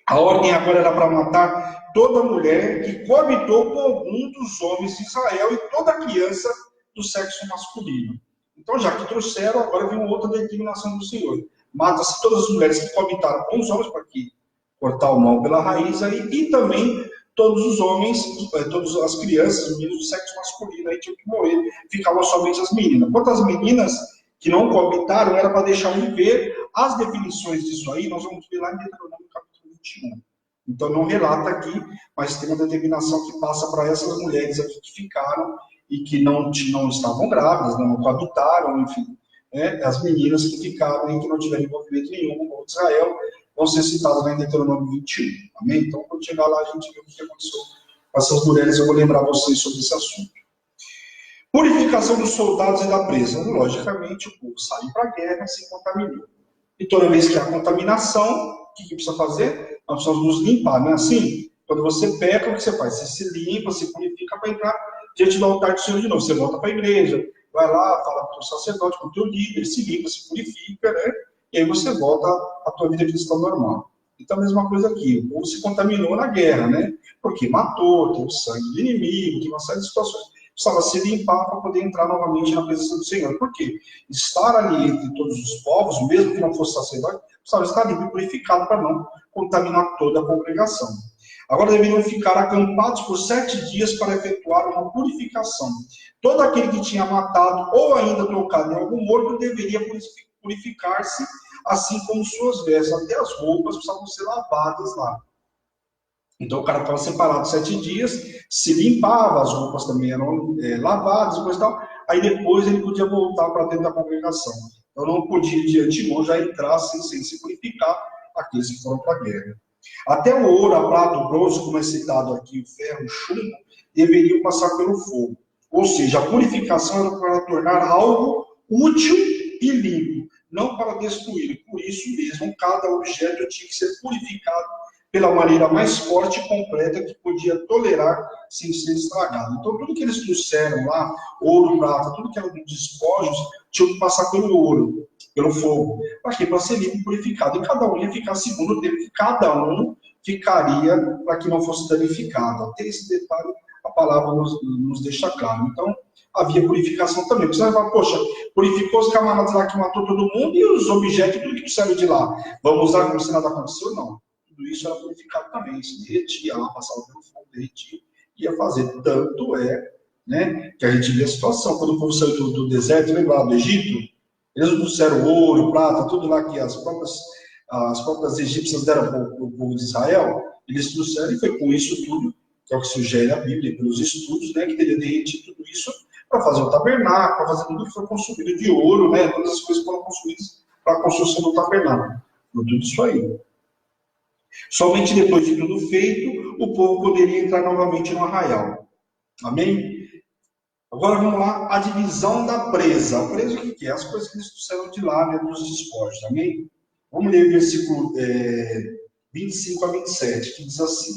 A ordem agora era para matar toda mulher que coabitou com algum dos homens de Israel e toda criança do sexo masculino. Então, já que trouxeram, agora vem outra determinação do Senhor. Mata-se todas as mulheres que coabitaram com os homens, para que cortar o mal pela raiz aí, e também todos os homens, todas as crianças, os meninos do sexo masculino aí tinham que morrer. Ficavam somente as meninas. Quanto às meninas que não coabitaram, era para deixar viver as definições disso aí, nós vamos ver lá em Deuteronômio capítulo 21. Então não relata aqui, mas tem uma determinação que passa para essas mulheres aqui que ficaram e que não estavam grávidas, não coabitaram, enfim. As meninas que ficaram e que não tiveram envolvimento nenhum com Israel, vão ser citadas lá em Deuteronômio 21. Amém? Então, quando chegar lá, a gente vê o que aconteceu com essas mulheres. Eu vou lembrar vocês sobre esse assunto. Purificação dos soldados e da presa. Logicamente, o povo saiu para a guerra e se contaminou. E toda vez que há contaminação, o que precisa fazer? Nós precisamos nos limpar, não é assim? Quando você peca, o que você faz? Você se limpa, se purifica para entrar diante do altar do Senhor de novo. Você volta para a igreja, vai lá, fala com o sacerdote, com o teu líder, se limpa, se purifica, né? E aí você volta à tua vida cristã normal. Então, a mesma coisa aqui. O povo se contaminou na guerra, né? Porque matou, teve sangue do inimigo, teve uma série de situações. Precisava se limpar para poder entrar novamente na presença do Senhor. Por quê? Estar ali entre todos os povos, mesmo que não fosse sacerdote, precisava estar livre, purificado para não contaminar toda a congregação. Agora deveriam ficar acampados por 7 dias para efetuar uma purificação. Todo aquele que tinha matado ou ainda tocado em algum morto deveria purificar-se, assim como suas vestes. Até as roupas precisavam ser lavadas lá. Então o cara estava separado 7 dias, se limpava, as roupas também eram lavadas, depois tal. Aí depois ele podia voltar para dentro da congregação. Então não podia de antemão já entrar sem se purificar aqueles que foram para a guerra. Até o ouro, a prata, o bronze, como é citado aqui, o ferro, o chumbo, deveriam passar pelo fogo. Ou seja, a purificação era para tornar algo útil e limpo, não para destruir. Por isso mesmo, cada objeto tinha que ser purificado pela maneira mais forte e completa que podia tolerar sem ser estragado. Então, tudo que eles trouxeram lá, ouro, prata, tudo que era de despojos, tinha que passar pelo ouro, pelo fogo. Para quê? Para ser limpo e purificado. E cada um ia ficar segundo o tempo que cada um ficaria para que não fosse danificado. Até esse detalhe a palavra nos deixa claro. Então, havia purificação também. Você vai falar, poxa, purificou os camaradas lá que matou todo mundo e os objetos, tudo que trouxeram de lá. Vamos usar como se nada aconteceu? Não. Tudo isso era purificado também. Se derretia lá, passava pelo fogo, derretia, ia fazer. Tanto né, que a gente vê a situação. Quando o povo saiu do deserto, lembra lá do Egito? Eles trouxeram ouro, prata, tudo lá que as próprias egípcias deram para o povo de Israel. Eles trouxeram e foi com isso tudo, que é o que sugere a Bíblia, pelos estudos, né, que teria derretido tudo isso para fazer o tabernáculo, para fazer tudo que foi construído de ouro, né, todas as coisas foram construídas para a construção do tabernáculo. Tudo isso aí. Somente depois de tudo feito, o povo poderia entrar novamente no arraial. Amém? Agora vamos lá, a divisão da presa. A presa o que é? As coisas que eles trouxeram de lá, né, dos despojos. Amém? Vamos ler o versículo 25 a 27, que diz assim.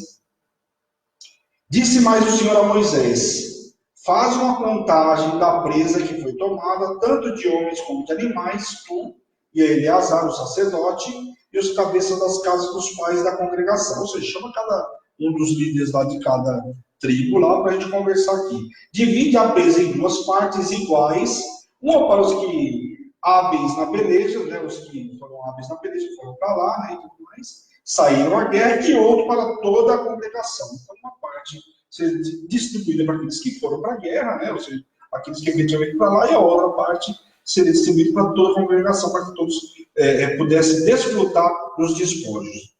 Disse mais o Senhor a Moisés, faz uma contagem da presa que foi tomada, tanto de homens como de animais, tu e Eleazar, o sacerdote, e os cabeças das casas dos pais da congregação. Ou seja, chama cada um dos líderes lá de cada tribo lá para a gente conversar aqui. Divide a presa em duas partes iguais, uma para os que hábeis na peleja, né, os que foram hábeis na peleja foram para lá, né, e tudo mais, saíram à guerra, e outro para toda a congregação. Então, uma parte seria distribuída para aqueles que foram para a guerra, né, ou seja, aqueles que efetivamente para lá, e a outra parte seria distribuída para toda a congregação, para que todos pudessem desfrutar dos despojos.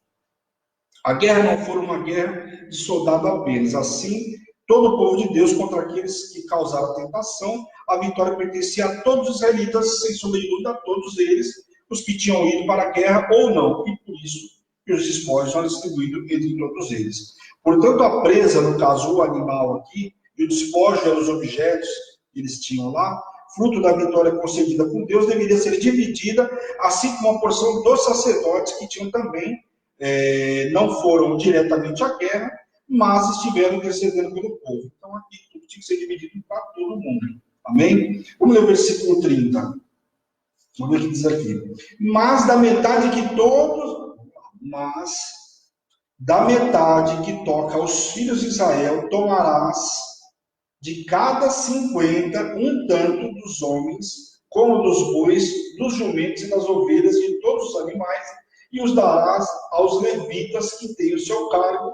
A guerra não foi uma guerra de soldado apenas, assim, todo o povo de Deus contra aqueles que causaram tentação, a vitória pertencia a todos os israelitas, sem sombra de dúvida, a todos eles, os que tinham ido para a guerra ou não, e por isso que os despojos são distribuídos entre todos eles. Portanto, a presa, no caso o animal aqui, e o despojo eram os objetos que eles tinham lá, fruto da vitória concedida por Deus, deveria ser dividida, assim como a porção dos sacerdotes que tinham também, não foram diretamente à guerra, mas estiveram intercedendo pelo povo. Então aqui tudo tinha que ser dividido para todo mundo. Amém? Vamos ler o versículo 30. Vamos ver o que diz aqui. Mas da metade que toca aos filhos de Israel, tomarás de cada 50 um tanto dos homens, como dos bois, dos jumentos e das ovelhas, de todos os animais, e os darás aos levitas que têm o seu cargo,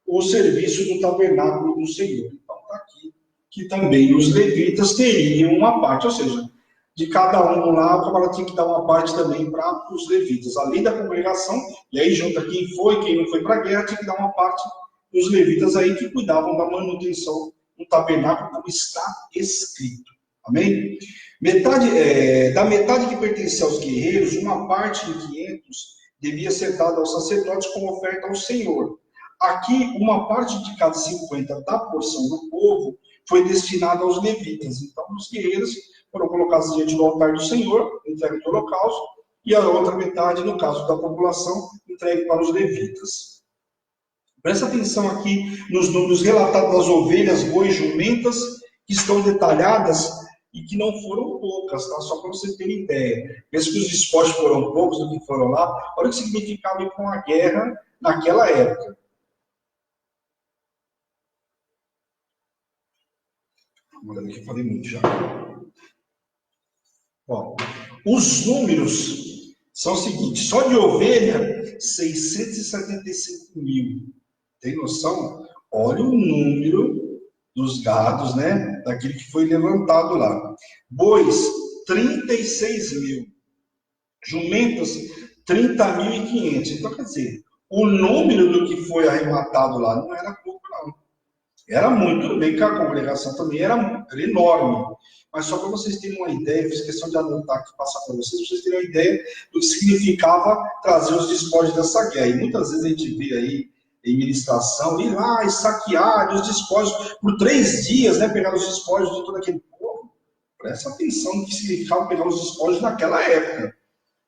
o serviço do tabernáculo do Senhor. Então está aqui que também os levitas teriam uma parte, ou seja, de cada um lá, o camarada tinha que dar uma parte também para os levitas, além da congregação, e aí junta quem foi, quem não foi para a guerra, tinha que dar uma parte dos levitas aí que cuidavam da manutenção do tabernáculo, como está escrito. Amém? Da metade que pertencia aos guerreiros, uma parte em 500 devia ser dada aos sacerdotes como oferta ao Senhor. Aqui, uma parte de cada 50 da porção do povo foi destinada aos levitas. Então, os guerreiros foram colocados diante do altar do Senhor, entregue do holocausto, e a outra metade, no caso da população, entregue para os levitas. Presta atenção aqui nos números relatados das ovelhas, bois, jumentas, que estão detalhadas e que não foram poucas, tá? Só para vocês terem ideia. Pensa que os despojos foram poucos do que foram lá. Olha o que significava ir com a guerra naquela época. Vamos olhar aqui, eu falei muito já. Bom, os números são os seguintes: só de ovelha, 675 mil. Tem noção? Olha o número dos gados, né? Daquele que foi levantado lá. Bois, 36 mil. Jumentos, 30.500. Então, quer dizer, o número do que foi arrematado lá não era pouco, não. Era muito. Tudo bem que a congregação também era enorme. Mas só para vocês terem uma ideia, fiz questão de anotar aqui, passar para vocês terem uma ideia do que significava trazer os despojos dessa guerra. E muitas vezes a gente vê aí em ministração, ir lá e saquear os despojos por 3 dias, né? Pegar os despojos de todo aquele povo. Presta atenção no que significava pegar os despojos naquela época.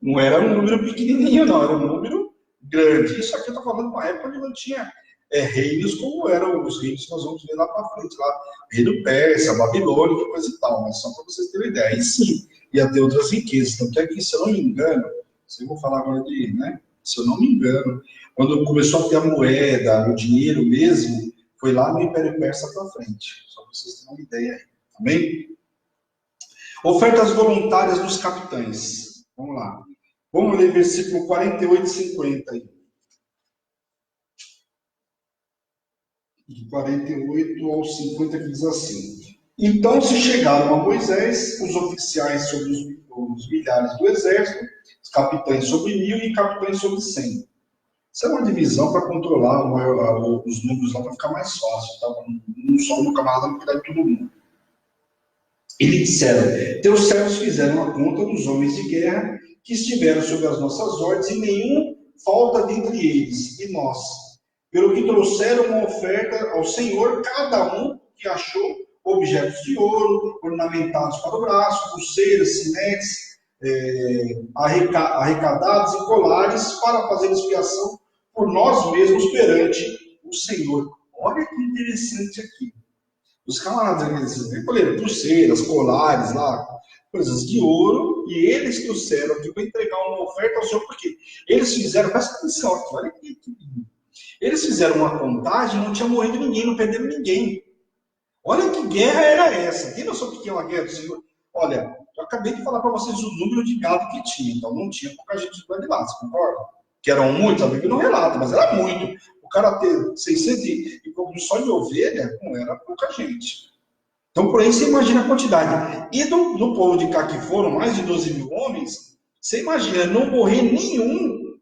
Não era um número pequenininho, não, era um número grande. Isso aqui eu estou falando de uma época onde não tinha reinos como eram os reinos que nós vamos ver lá para frente, lá, reino persa, Babilônia, que coisa e tal, mas só para vocês terem ideia. Aí sim, ia ter outras riquezas. Tanto é que, se eu não me engano, se eu vou falar agora de, né? Se eu não me engano, quando começou a ter a moeda, o dinheiro mesmo, foi lá no Império Persa para frente. Só para vocês terem uma ideia aí. Amém? Ofertas voluntárias dos capitães. Vamos lá. Vamos ler versículo 48 e 50 aí. De 48 ao 50 que diz assim: então se chegaram a Moisés os oficiais sobre os milhares do exército, os capitães sobre 1000 e capitães sobre 100. Isso é uma divisão para controlar os números lá, para ficar mais fácil, tá? Não só no camarada, não cuidar de todo mundo. Eles disseram: teus servos fizeram a conta dos homens de guerra que estiveram sob as nossas ordens, e nenhum falta dentre eles, e nós, pelo que trouxeram uma oferta ao Senhor, cada um que achou objetos de ouro, ornamentados para o braço, pulseiras, sinetes, arrecadados e colares, para fazer expiação por nós mesmos perante o Senhor. Olha que interessante aqui. Os camaradas, pulseiras, colares lá, coisas de ouro, e eles trouxeram aqui para entregar uma oferta ao Senhor, porque eles fizeram, presta atenção aqui, olha que eles fizeram uma contagem, não tinha morrido ninguém, não perderam ninguém. Olha que guerra era essa. Tem noção do que é uma guerra do Senhor? Olha, eu acabei de falar para vocês o número de gado que tinha, então não tinha pouca gente de lá, você concorda? Que eram muitos, a Bíblia não relata, mas era muito. O cara ter 600 e poucos só de ovelha, não era pouca gente. Então, por aí você imagina a quantidade. E do povo de cá que foram, mais de 12 mil homens, você imagina, não morrer nenhum.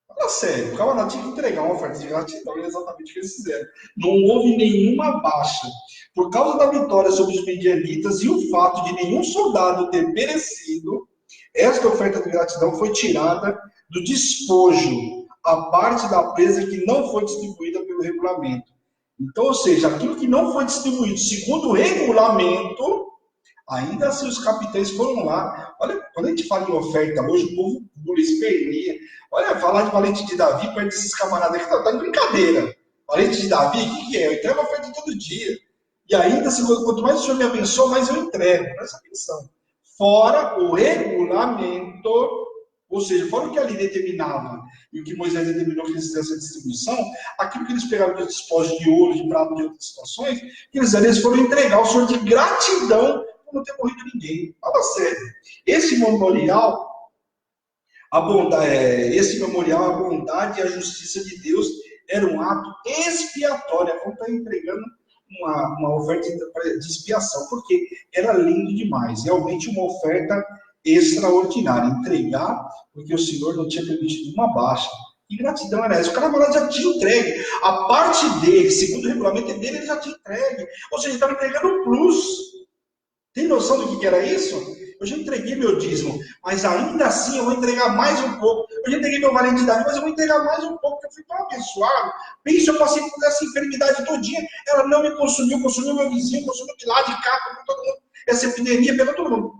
Fala sério, o camarada tinha que entregar uma oferta de gratidão, é exatamente o que eles fizeram. Não houve nenhuma baixa. Por causa da vitória sobre os medianitas e o fato de nenhum soldado ter perecido, esta oferta de gratidão foi tirada do despojo, a parte da presa que não foi distribuída pelo regulamento. Então, ou seja, aquilo que não foi distribuído segundo o regulamento, ainda assim os capitães foram lá. Olha, quando a gente fala em oferta hoje, o povo pula, esperneia. Olha, falar de valente de Davi perto desses camaradas aqui, tá de brincadeira. Valente de Davi, o que é? Eu entrego oferta todo dia. E ainda, assim, quanto mais o Senhor me abençoa, mais eu entrego. Presta atenção. Fora o regulamento, ou seja, fora o que ali determinava e o que Moisés determinou que eles fizessem a distribuição, aquilo que eles pegaram de despojos de ouro, de prata, de outras situações, eles foram entregar ao Senhor de gratidão por não ter morrido ninguém. Fala sério. Esse memorial, a bondade e a justiça de Deus era um ato expiatório. Como está entregando uma oferta de expiação, porque era lindo demais. Realmente uma oferta extraordinária. Entregar, porque o Senhor não tinha permitido uma baixa. Que gratidão era essa? O cara já tinha entregue. A parte dele, segundo o regulamento dele, ele já tinha entregue. Ou seja, ele estava entregando um plus. Tem noção do que era isso? Eu já entreguei meu dízimo, mas ainda assim eu vou entregar mais um pouco. Eu já entreguei meu valente de Davi, mas eu vou entregar mais um pouco, porque eu fui tão abençoado. Pense, eu passei por essa enfermidade todinha, ela não me consumiu, consumiu meu vizinho, consumiu de lá, de cá, consumiu todo mundo. Essa epidemia pegou todo mundo.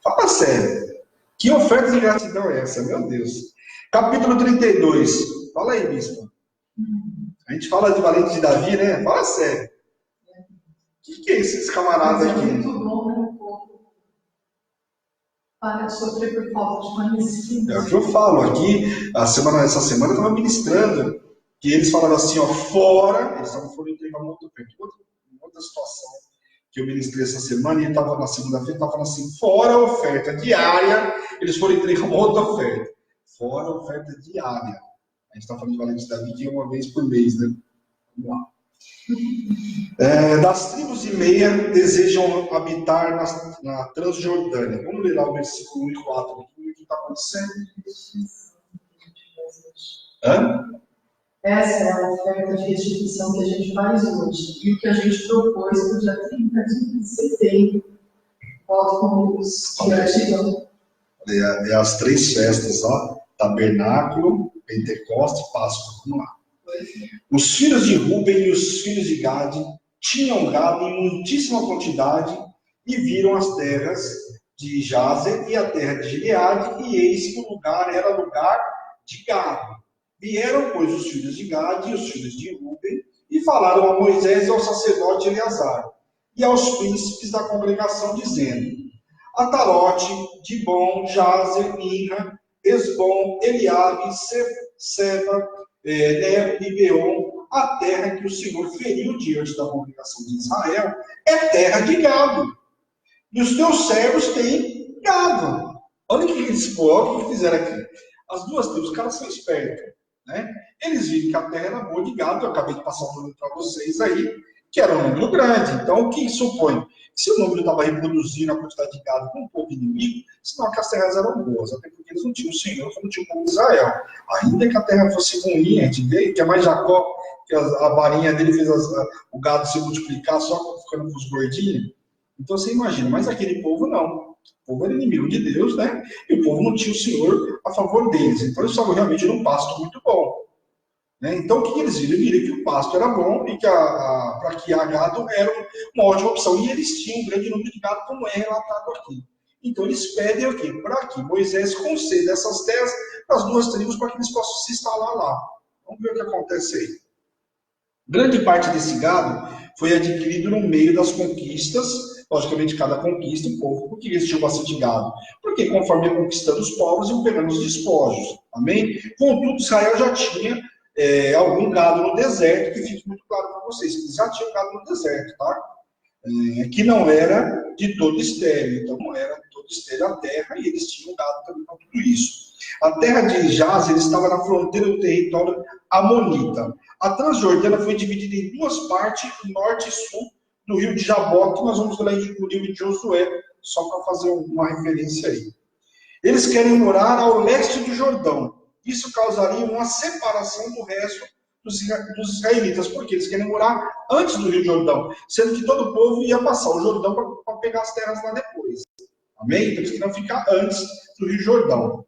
Fala sério. Que oferta de gratidão é essa, meu Deus? Capítulo 32. Fala aí, bispo. A gente fala de valente de Davi, né? Fala sério. O que é esses camaradas aqui? É muito bom, né? Para sofrer por falta de conhecimento. É o que eu falo aqui. Essa semana eu estava ministrando que eles falaram assim, ó, fora. Eles estavam falando de uma outra situação que eu ministrei essa semana, e estava na segunda-feira, estava falando assim, fora a oferta diária, eles foram entregar uma outra oferta. Fora a oferta diária. A gente está falando de valente de Davi, que é uma vez por mês, né? Vamos lá. Das tribos de Meia desejam habitar na Transjordânia. Vamos ler lá o versículo 1 e 4. O que está acontecendo? Essa é a oferta de restituição que a gente faz hoje. E o que a gente propôs para o dia 30 de setembro. Volto com os de gratidão. É as 3 festas, ó. Tabernáculo, Pentecostes e Páscoa. Vamos lá. Os filhos de Ruben e os filhos de Gade tinham gado em muitíssima quantidade e viram as terras de Jazer e a terra de Gileade, e eis que o lugar era lugar de gado. Vieram, pois, os filhos de Gade e os filhos de Ruben e falaram a Moisés e ao sacerdote Eleazar e aos príncipes da congregação, dizendo: Atarote, Dibon, Jazer, Minha, Esbom, Eliabe, Seba, Nebo e Beon, a terra que o Senhor feriu diante da congregação de Israel, é terra de gado. E os teus servos têm gado. Olha o que eles fizeram aqui. As duas tribos, os caras são espertos, né? Eles viram que a terra era boa de gado. Eu acabei de passar um número para vocês aí, que era um número grande. Então, o que supõe? Se o número estava reproduzindo a quantidade de gado com um pouco inimigo, senão que as terras eram boas, até porque eles não tinham o Senhor, não tinham o povo de Israel. Ainda que a terra fosse ruim, a gente vê que é mais Jacó, que a varinha dele fez o gado se multiplicar só ficando com os gordinhos. Então você imagina, mas aquele povo não. O povo era inimigo de Deus, né? E o povo não tinha o Senhor a favor deles. Então eles estavam realmente num pasto muito bom. Né? Então, o que eles viram? Viram que o pasto era bom e que para criar gado era uma ótima opção. E eles tinham um grande número de gado, como é relatado aqui. Então, eles pedem o quê? Para que Moisés conceda essas terras para as duas tribos, para que eles possam se instalar lá. Vamos ver o que acontece aí. Grande parte desse gado foi adquirido no meio das conquistas Logicamente, cada conquista, o povo, porque eles tinham bastante gado. Porque conforme ia conquistando os povos, iam pegando os despojos. Amém? Contudo, Israel já tinha algum gado no deserto, que fique muito claro para vocês, que eles já tinham gado no deserto, tá? Que não era de todo estéril, então não era de todo estéril a terra, e eles tinham gado também para tudo isso. A terra de Jaz, ele estava na fronteira do território amonita. A Transjordânia foi dividida em duas partes, norte e sul, do rio de Jaboque. Nós vamos ler o livro de Josué, só para fazer uma referência aí. Eles querem morar ao leste do Jordão. Isso causaria uma separação do resto dos israelitas, porque eles querem morar antes do Rio Jordão, sendo que todo o povo ia passar o Jordão para pegar as terras lá depois. Amém? Então eles queriam ficar antes do Rio Jordão.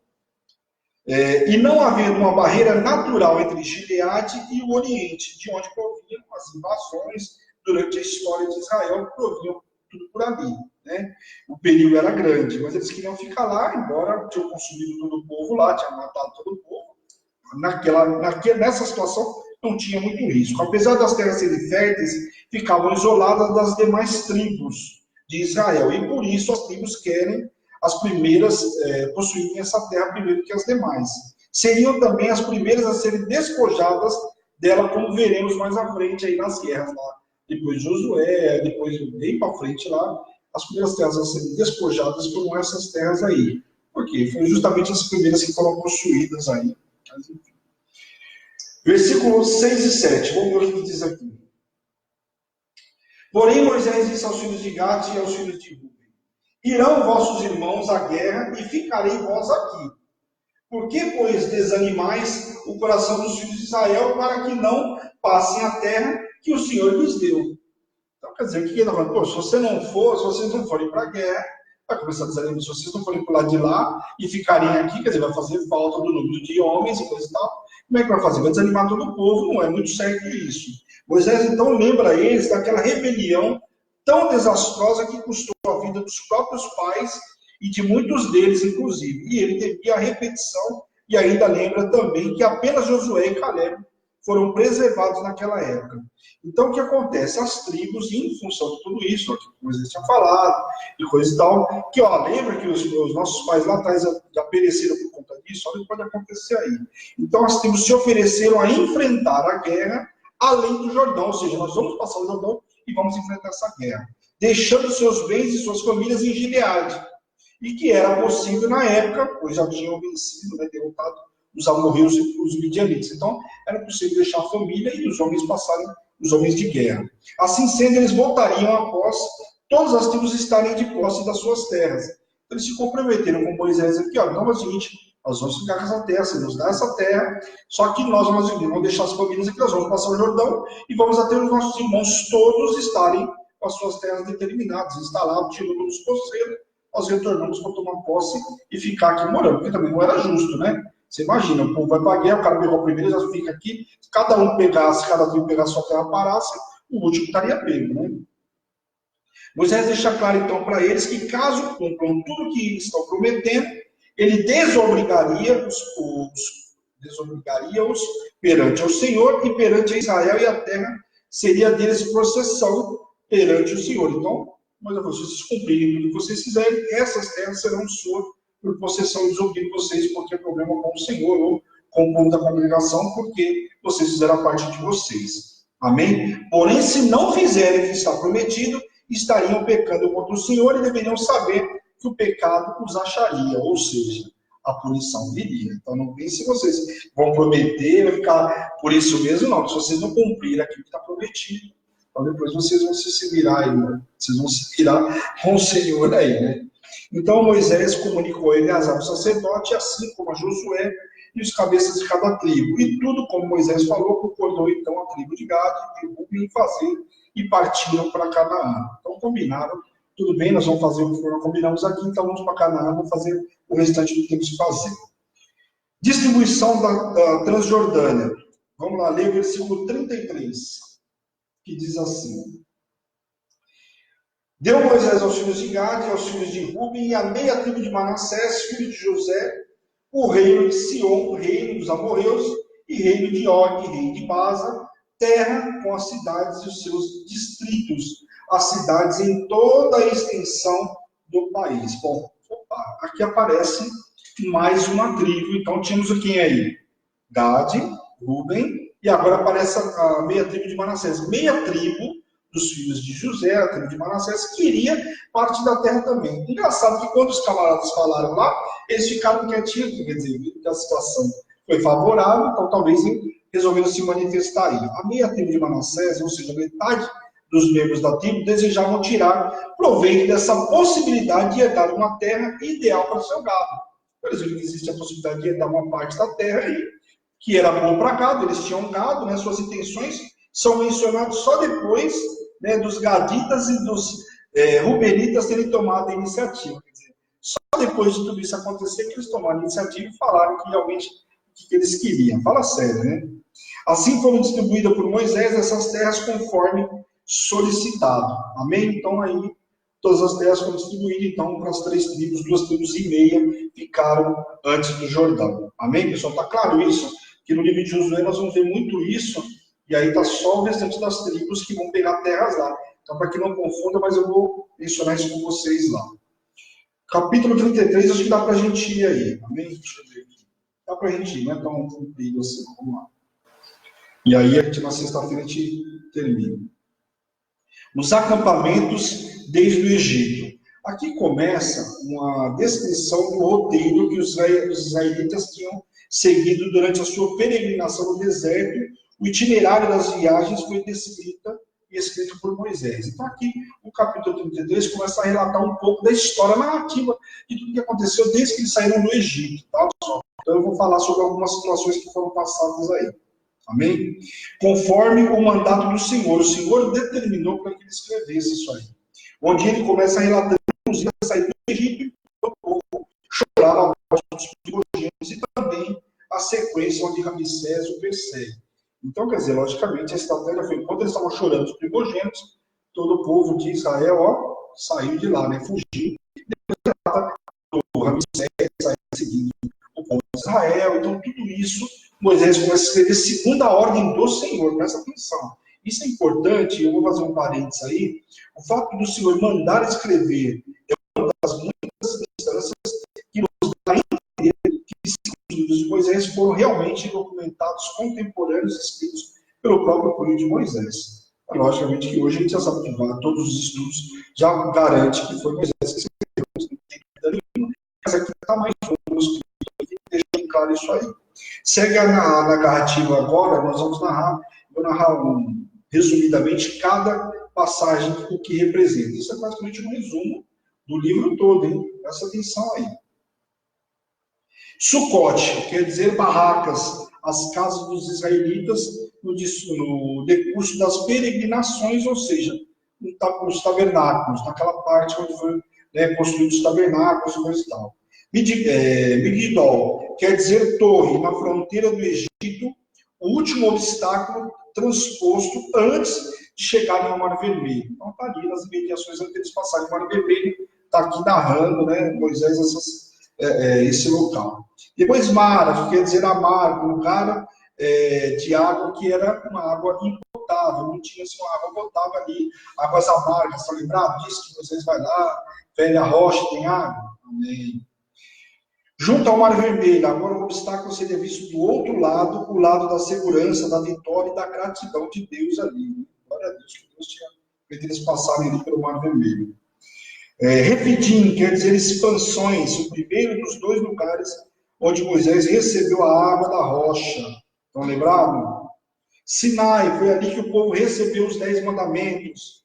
E não havendo uma barreira natural entre Gileade e o Oriente, de onde provinham as invasões durante a história de Israel, provinham tudo por ali. Né? O perigo era grande, mas eles queriam ficar lá, embora tinham consumido todo o povo lá, tinham matado todo o povo. Nessa situação não tinha muito risco. Apesar das terras serem férteis, ficavam isoladas das demais tribos de Israel. E por isso as tribos querem as primeiras possuírem essa terra primeiro que as demais. Seriam também as primeiras a serem despojadas dela, como veremos mais à frente aí nas guerras lá. Depois de Josué, depois bem para frente lá, as primeiras terras a serem despojadas foram essas terras aí. Por quê? Foram justamente as primeiras que foram possuídas aí. Versículos 6 e 7. Vamos ver o que diz aqui. Porém, Moisés disse aos filhos de Gade e aos filhos de Ruben: irão vossos irmãos à guerra e ficarei vós aqui. Por que, pois, desanimais o coração dos filhos de Israel para que não passem a terra que o Senhor lhes deu? Então, quer dizer, o que ele está falando? Pô, se vocês não forem para a guerra, vai começar a desanimar. Se vocês não forem para o lado de lá e ficarem aqui, quer dizer, vai fazer falta do número de homens e coisa e tal. Como é que vai fazer? Vai desanimar todo o povo, não é muito certo isso. Moisés, então, lembra eles daquela rebelião tão desastrosa que custou a vida dos próprios pais e de muitos deles, inclusive. E ele devia a repetição e ainda lembra também que apenas Josué e Caleb foram preservados naquela época. Então, o que acontece? As tribos, em função de tudo isso, que Moisés tinha falado, e coisa e tal, que, lembra que os nossos pais lá atrás já pereceram por conta disso? Olha o que pode acontecer aí. Então, as tribos se ofereceram a enfrentar a guerra além do Jordão, ou seja, nós vamos passar o Jordão e vamos enfrentar essa guerra, deixando seus bens e suas famílias em Gileade, e que era possível na época, pois já tinham vencido, derrotado os amorreus e os midianitas. Então, era possível deixar a família e os homens passarem, os homens de guerra. Assim sendo, eles voltariam após todas as tribos estarem de posse das suas terras. Então, eles se comprometeram com Moisés aqui, então é o seguinte, nós vamos ficar com essa terra, você nos dá essa terra, só que nós vamos deixar as famílias aqui, nós vamos passar o Jordão e vamos até os nossos irmãos todos estarem com as suas terras determinadas, instalados, tirando os conselhos, nós retornamos para tomar posse e ficar aqui morando, porque também não era justo, né? Você imagina, o povo vai para a guerra, o cara pegou primeiro, já fica aqui, se cada um pegasse, cada tribo pegasse sua terra, parasse, o último estaria pego, né? Moisés deixa claro, então, para eles que caso cumpram tudo que estão prometendo, ele desobrigaria-os perante o Senhor e perante Israel, e a terra seria deles processão perante o Senhor. Então, mas se vocês cumprirem tudo que vocês fizerem, essas terras serão suas por possessão e desobrigo vocês, porque é problema com o Senhor ou com o povo da congregação, porque vocês fizeram a parte de vocês. Amém? Porém, se não fizerem o que está prometido, estariam pecando contra o Senhor e deveriam saber que o pecado os acharia, ou seja, a punição viria. Então, não pense se vocês vão prometer, vai ficar por isso mesmo, não. Se vocês não cumprirem aquilo que está prometido, então depois vocês vão se virar aí, né? Vocês vão se virar com o Senhor aí, né? Então Moisés comunicou a Eleazar, o sacerdote, assim como a Josué e os cabeças de cada tribo. E tudo como Moisés falou, concordou então a tribo de Gade e de Ruben em fazer, e partiram para Canaã. Então combinaram, tudo bem, nós vamos fazer o que nós combinamos aqui, então vamos para Canaã, vamos fazer o restante do que temos que fazer. Distribuição da Transjordânia. Vamos lá, ler o versículo 33, que diz assim: deu Moisés aos filhos de Gade e aos filhos de Ruben e a meia tribo de Manassés, filho de José, o reino de Sion, reino dos amorreus, e reino de Og, reino de Basa, terra com as cidades e os seus distritos, as cidades em toda a extensão do país. Bom, opa, aqui aparece mais uma tribo. Então, tínhamos quem aí? Gade, Ruben, e agora aparece a meia tribo de Manassés. Meia tribo dos filhos de José, a tribo de Manassés, queria parte da terra também. Engraçado que quando os camaradas falaram lá, eles ficaram quietinhos, quer dizer, viram que a situação foi favorável, então talvez resolveram se manifestar aí. A meia tribo de Manassés, ou seja, metade dos membros da tribo, desejavam tirar proveito dessa possibilidade de herdar uma terra ideal para o seu gado. Por exemplo, existe a possibilidade de herdar uma parte da terra aí, que era bom para gado, eles tinham gado, né, suas intenções são mencionadas só depois, né, dos gaditas e dos rubenitas terem tomado a iniciativa. Quer dizer, só depois de tudo isso acontecer que eles tomaram a iniciativa e falaram que realmente o que eles queriam. Fala sério, né? Assim foram distribuídas por Moisés essas terras conforme solicitado. Amém? Então aí todas as terras foram distribuídas então para as 3 tribos, 2 tribos e meia ficaram antes do Jordão. Amém, pessoal? Está claro isso? Que no livro de Josué nós vamos ver muito isso, e aí está só o restante das tribos que vão pegar terras lá. Então, para que não confunda, mas eu vou mencionar isso com vocês lá. Capítulo 33, acho que dá para a gente ir aí. Amém? Deixa eu ver aqui. Dá para a gente ir, não é tão comprido assim. Vamos lá. E aí, na sexta-feira, a gente termina. Nos acampamentos desde o Egito. Aqui começa uma descrição do roteiro que os israelitas tinham seguido durante a sua peregrinação no deserto. O itinerário das viagens foi descrita e escrito por Moisés. Então aqui, o capítulo 33 começa a relatar um pouco da história narrativa de tudo que aconteceu desde que eles saíram do Egito. Tá? Então eu vou falar sobre algumas situações que foram passadas aí. Amém? Conforme o mandato do Senhor. O Senhor determinou para que ele escrevesse isso aí. Onde ele começa a relatar, inclusive, a saída do Egito e o povo chorava a morte dos primogênitos e também a sequência onde Ramsés o persegue. Então, quer dizer, logicamente, a estratégia foi, enquanto eles estavam chorando os primogênitos, todo o povo de Israel, ó, saiu de lá, né, fugiu. Depois, o Ramsés saiu seguindo o povo de Israel. Então, tudo isso, Moisés começa a escrever segundo a ordem do Senhor. Presta atenção. Isso é importante, eu vou fazer um parênteses aí. O fato do Senhor mandar escrever é uma das muitas instâncias que nos dá a entender que os livros de Moisés foram realmente documentados, contemporâneos, escritos pelo próprio povo de Moisés. Logicamente que hoje a gente já sabe que todos os estudos já garantem que foi Moisés que escreveu, não tem dúvida nenhuma, mas aqui está mais um escrito, deixando claro isso aí. Segue a narrativa agora, nós vamos narrar, vou narrar resumidamente cada passagem, o que representa. Isso é praticamente um resumo do livro todo, hein? Presta atenção aí. Sucote, quer dizer barracas, as casas dos israelitas no decurso das peregrinações, ou seja, nos tabernáculos, naquela parte onde foi construídos os tabernáculos e coisa e tal. Migdol, quer dizer torre, na fronteira do Egito, o último obstáculo transposto antes de chegarem ao Mar Vermelho. Então está ali nas imediações antes de passarem o Mar Vermelho, está aqui narrando, né, Moisés, esse local. Depois Mara, que quer dizer amargo, um lugar de água que era uma água impotável, não tinha assim, uma água potável ali, águas amargas, está lembrado disso? Que vocês vai lá, velha rocha, tem água? Amém. Junto ao Mar Vermelho, agora o obstáculo seria visto do outro lado, o lado da segurança, da vitória e da gratidão de Deus ali. Glória a Deus, que Deus tinha feito eles passarem ali pelo Mar Vermelho. Refidim, quer dizer expansões, o primeiro dos 2 lugares onde Moisés recebeu a água da rocha. Estão lembrados? Sinai, foi ali que o povo recebeu os 10 mandamentos.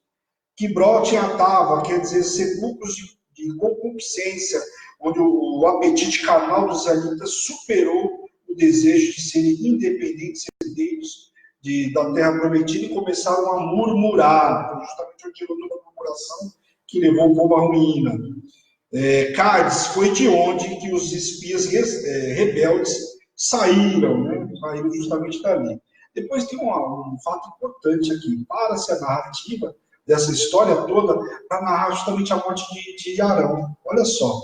Quibrote e Atava, quer dizer sepulcros de concupiscência, onde o apetite carnal dos israelitas superou o desejo de serem independentes herdeiros da terra prometida e começaram a murmurar. Então, justamente onde tirou toda a murmuração que levou o povo à ruína. Cádiz foi de onde que os espias rebeldes saíram, né? Saíram justamente dali. Depois tem um fato importante aqui. Para-se a narrativa dessa história toda para narrar justamente a morte de Arão. Olha só.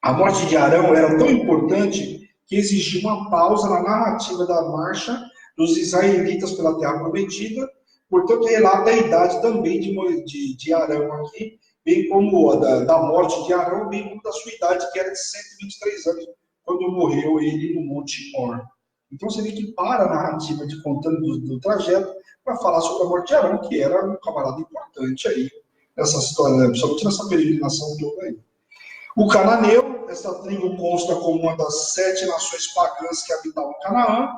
A morte de Arão era tão importante que exigia uma pausa na narrativa da marcha dos israelitas pela terra prometida, Portanto, relata a idade também de Arão aqui, bem como da morte de Arão, bem como da sua idade, que era de 123 anos, quando morreu ele no Monte Hor. Então, você vê que para a narrativa de contando do trajeto para falar sobre a morte de Arão, que era um camarada importante aí, nessa história, né? Principalmente nessa peregrinação toda aí. O cananeu, essa tribo consta como uma das 7 nações pagãs que habitavam Canaã,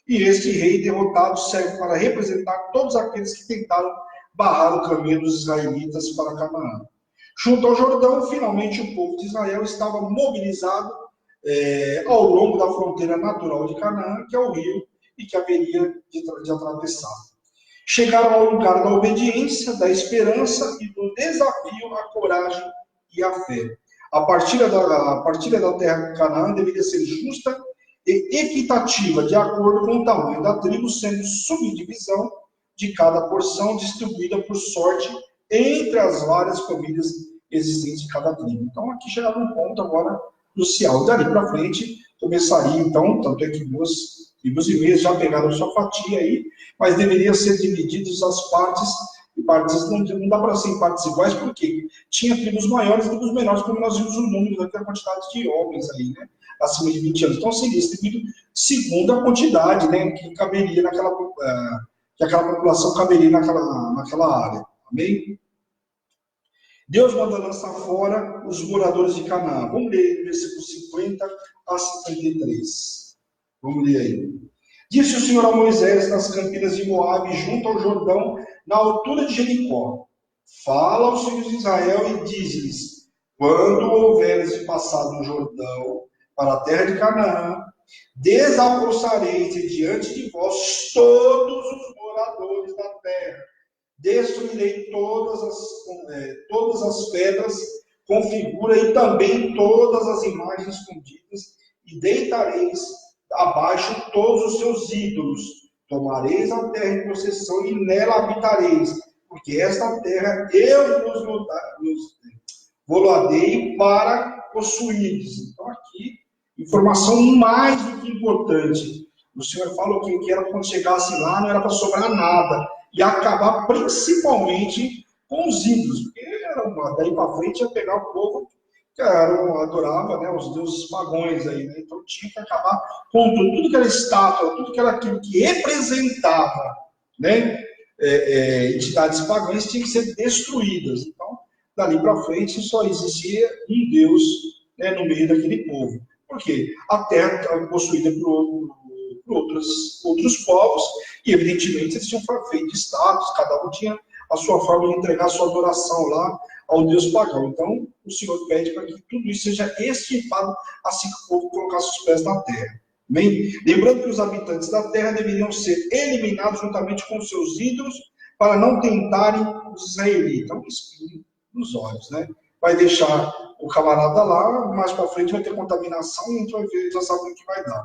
e este rei derrotado serve para representar todos aqueles que tentaram barrar o caminho dos israelitas para Canaã. Junto ao Jordão, finalmente o povo de Israel estava mobilizado ao longo da fronteira natural de Canaã, que é o rio, e que haveria de atravessar. Chegaram ao lugar da obediência, da esperança e do desafio, a coragem e a fé. A partilha da terra de Canaã deveria ser justa e equitativa, de acordo com o tamanho da tribo, sendo subdivisão de cada porção distribuída por sorte entre as várias famílias existentes de cada tribo. Então, aqui chegava um ponto agora crucial. Dali para frente, começaria, então, tanto é que duas tribos e meias já pegaram sua fatia aí, mas deveriam ser divididos as partes, não dá para ser em partes iguais, porque tinha tribos maiores e tribos menores, como nós vimos o número, a quantidade de homens aí, né? Acima de 20 anos. Então, seria distribuído segundo a quantidade, né, que caberia naquela, que aquela população caberia naquela área. Amém? Deus manda lançar fora os moradores de Canaã. Vamos ler versículos 50 a 53. Vamos ler aí. Disse o Senhor a Moisés nas campinas de Moabe, junto ao Jordão, na altura de Jericó: fala aos filhos de Israel e diz-lhes: quando houveres de passar do Jordão para a terra de Canaã, desalvoçareis de diante de vós todos os moradores da terra. Destruirei todas as pedras com figura e também todas as imagens escondidas, e deitareis abaixo todos os seus ídolos. Tomareis a terra em possessão e nela habitareis, porque esta terra eu vos dei para possuíres. Então aqui, informação mais do que importante. O Senhor falou que era quando chegasse lá, não era para sobrar nada. E acabar principalmente com os ídolos, porque daí para frente ia pegar o povo que adorava, né, os deuses pagões aí, né? Então tinha que acabar com tudo que era estátua, tudo que era aquilo que representava, né, entidades pagãs, tinha que ser destruídas. Então, dali para frente só existia um Deus, né, no meio daquele povo. Por quê? A terra estava possuída por outros povos, e evidentemente eles tinham feito status, cada um tinha a sua forma de entregar a sua adoração lá ao Deus pagão. Então, o Senhor pede para que tudo isso seja extirpado assim que o povo colocasse os pés na terra. Amém? Lembrando que os habitantes da terra deveriam ser eliminados juntamente com os seus ídolos, para não tentarem os israelitas. Então, espinho nos olhos, né? Vai deixar o camarada lá, mais para frente vai ter contaminação e a gente vai ver, já sabe o que vai dar.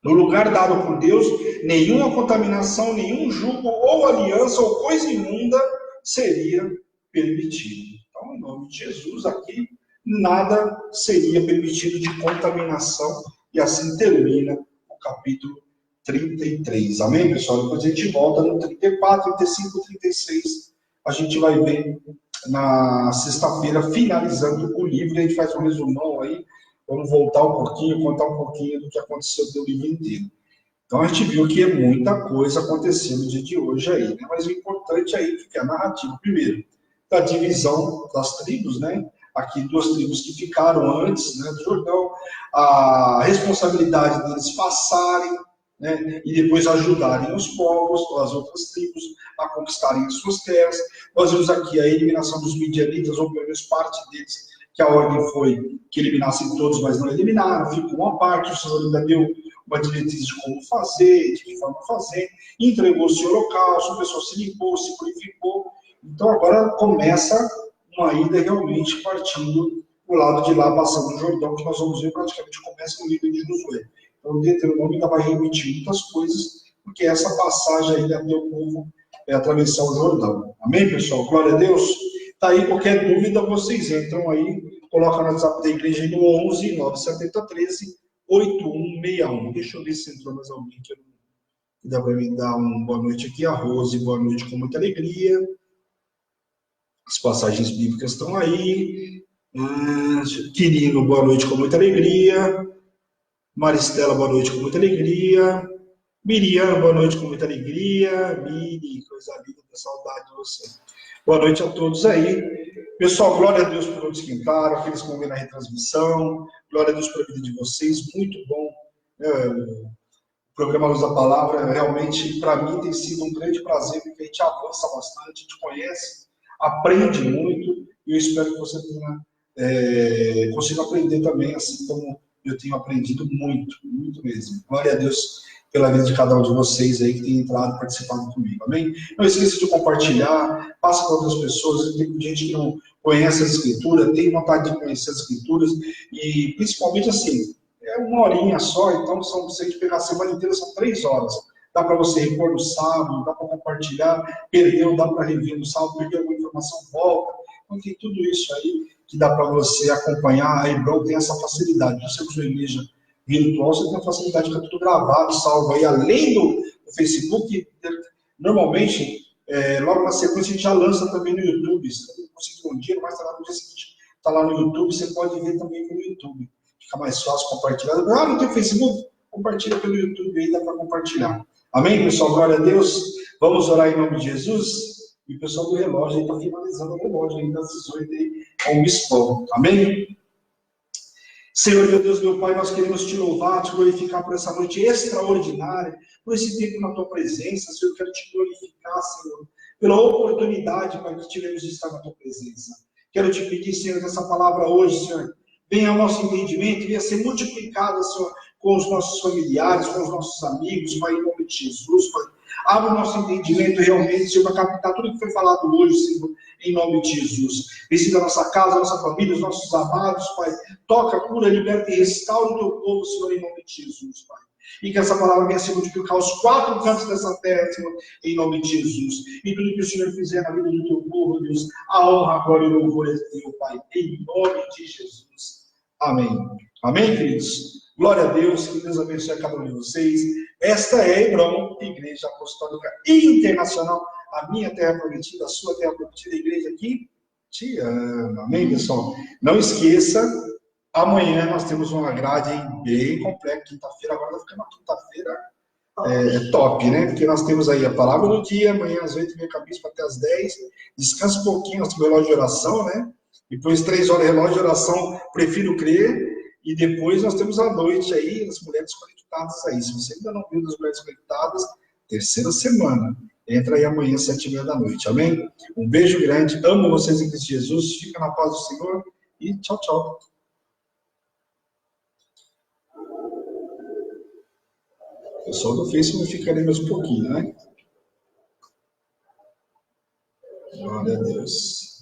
No lugar dado por Deus, nenhuma contaminação, nenhum jugo ou aliança ou coisa imunda seria permitido. Então, em nome de Jesus, aqui nada seria permitido de contaminação, e assim termina o capítulo 33. Amém, pessoal? Depois a gente volta no 34, 35, 36. A gente vai ver na sexta-feira, finalizando o livro, a gente faz um resumão aí. Vamos voltar um pouquinho, contar um pouquinho do que aconteceu no livro inteiro. Então a gente viu que muita coisa aconteceu no dia de hoje aí, né? Mas o importante aí que é a narrativa, primeiro, da divisão das tribos, né? Aqui duas tribos que ficaram antes, né, do Jordão, a responsabilidade deles passarem, né, e depois ajudarem os povos, as outras tribos, a conquistarem as suas terras. Nós vimos aqui a eliminação dos midianitas, ou pelo menos parte deles, que a ordem foi que eliminassem todos, mas não eliminaram, ficou uma parte, o Senhor ainda deu uma diretriz de como fazer, de que forma fazer, entregou-se o holocausto, o pessoal se limpou, se purificou. Então agora começa uma ida realmente partindo do lado de lá, passando o Jordão, que nós vamos ver praticamente começa no livro de Josué. Então o Deuteronômio ainda vai repetir muitas coisas, porque essa passagem ainda até o povo atravessar o Jordão. Amém, pessoal? Glória a Deus. Tá aí, qualquer dúvida, vocês entram aí, colocam no WhatsApp da igreja no 11 970 13 8161. Deixa eu ver se entrou mais alguém que eu dá para me dar uma boa noite aqui. A Rose, boa noite com muita alegria. As passagens bíblicas estão aí. Quirino, boa noite com muita alegria. Maristela, boa noite com muita alegria. Miriam, boa noite com muita alegria. Miri, coisa linda, tenho saudade de você. Boa noite a todos aí. Pessoal, glória a Deus por todos que entraram, aqueles que vão ver na retransmissão. Glória a Deus pela vida de vocês, muito bom. O programa Luz da Palavra, realmente, para mim, tem sido um grande prazer, porque a gente avança bastante, a gente conhece, aprende muito, e eu espero que você consiga aprender também, assim como eu tenho aprendido muito, muito mesmo. Glória a Deus pela vida de cada um de vocês aí que tem entrado e participado comigo, amém? Não esqueça de compartilhar, passa para outras pessoas, tem gente que não conhece as escrituras, tem vontade de conhecer as escrituras, e principalmente assim, é uma horinha só, então se a gente pegar a semana inteira, são 3 horas. Dá para você repor no sábado, dá para compartilhar, perdeu, dá para rever no sábado, perdeu alguma informação, volta. Então tem tudo isso aí que dá para você acompanhar. A Hebron tem essa facilidade. Você usa a igreja virtual, você tem a facilidade de ficar tudo gravado, salvo aí, além do Facebook, normalmente, logo na sequência, a gente já lança também no YouTube. Se não conseguir um dia, mas está lá no dia seguinte, está lá no YouTube, você pode ver também pelo YouTube. Fica mais fácil compartilhar. Não tem Facebook? Compartilha pelo YouTube aí, dá para compartilhar. Amém, pessoal? Glória a Deus. Vamos orar em nome de Jesus. E o pessoal do relógio aí está finalizando o relógio ainda às 18 aí, com o bispão. Amém? Senhor, meu Deus, meu Pai, nós queremos te louvar, te glorificar por essa noite extraordinária, por esse tempo na tua presença. Senhor, eu quero te glorificar, Senhor, pela oportunidade, Pai, que tivemos de estar na tua presença. Quero te pedir, Senhor, que essa palavra hoje, Senhor, venha ao nosso entendimento, venha ser multiplicada, Senhor, com os nossos familiares, com os nossos amigos, Pai, em nome de Jesus, Pai. Abre o nosso entendimento realmente, Senhor, para captar tudo que foi falado hoje, Senhor, em nome de Jesus. Visita a nossa casa, a nossa família, os nossos amados, Pai. Toca, cura, liberta e restaura o teu povo, Senhor, em nome de Jesus, Pai. E que essa palavra venha se multiplicar aos 4 cantos dessa terra, Senhor, em nome de Jesus. E tudo que o Senhor fizer na vida do teu povo, Deus, a honra, a glória e o louvor é teu, Pai, em nome de Jesus. Amém. Amém, queridos? Glória a Deus, que Deus abençoe a cada um de vocês. Esta é a Hebron, Igreja Apostólica Internacional, a minha terra prometida, a sua terra prometida, a igreja que te ama. Amém, pessoal? Não esqueça, amanhã nós temos uma grade bem completa, quinta-feira, agora vai ficar uma quinta-feira top, né? Porque nós temos aí a palavra do dia, amanhã às 8h30 cabeça até às 10. Descansa um pouquinho, nós temos o relógio de oração, né? Depois 3 horas de relógio de oração, prefiro crer. E depois nós temos à noite aí, as mulheres conectadas aí. Se você ainda não viu das mulheres conectadas, terceira semana. Entra aí amanhã, 7h30 da noite. Amém? Um beijo grande. Amo vocês em Cristo Jesus. Fica na paz do Senhor. E tchau, tchau. O pessoal do Facebook ficaria mais um pouquinho, né? Glória a Deus.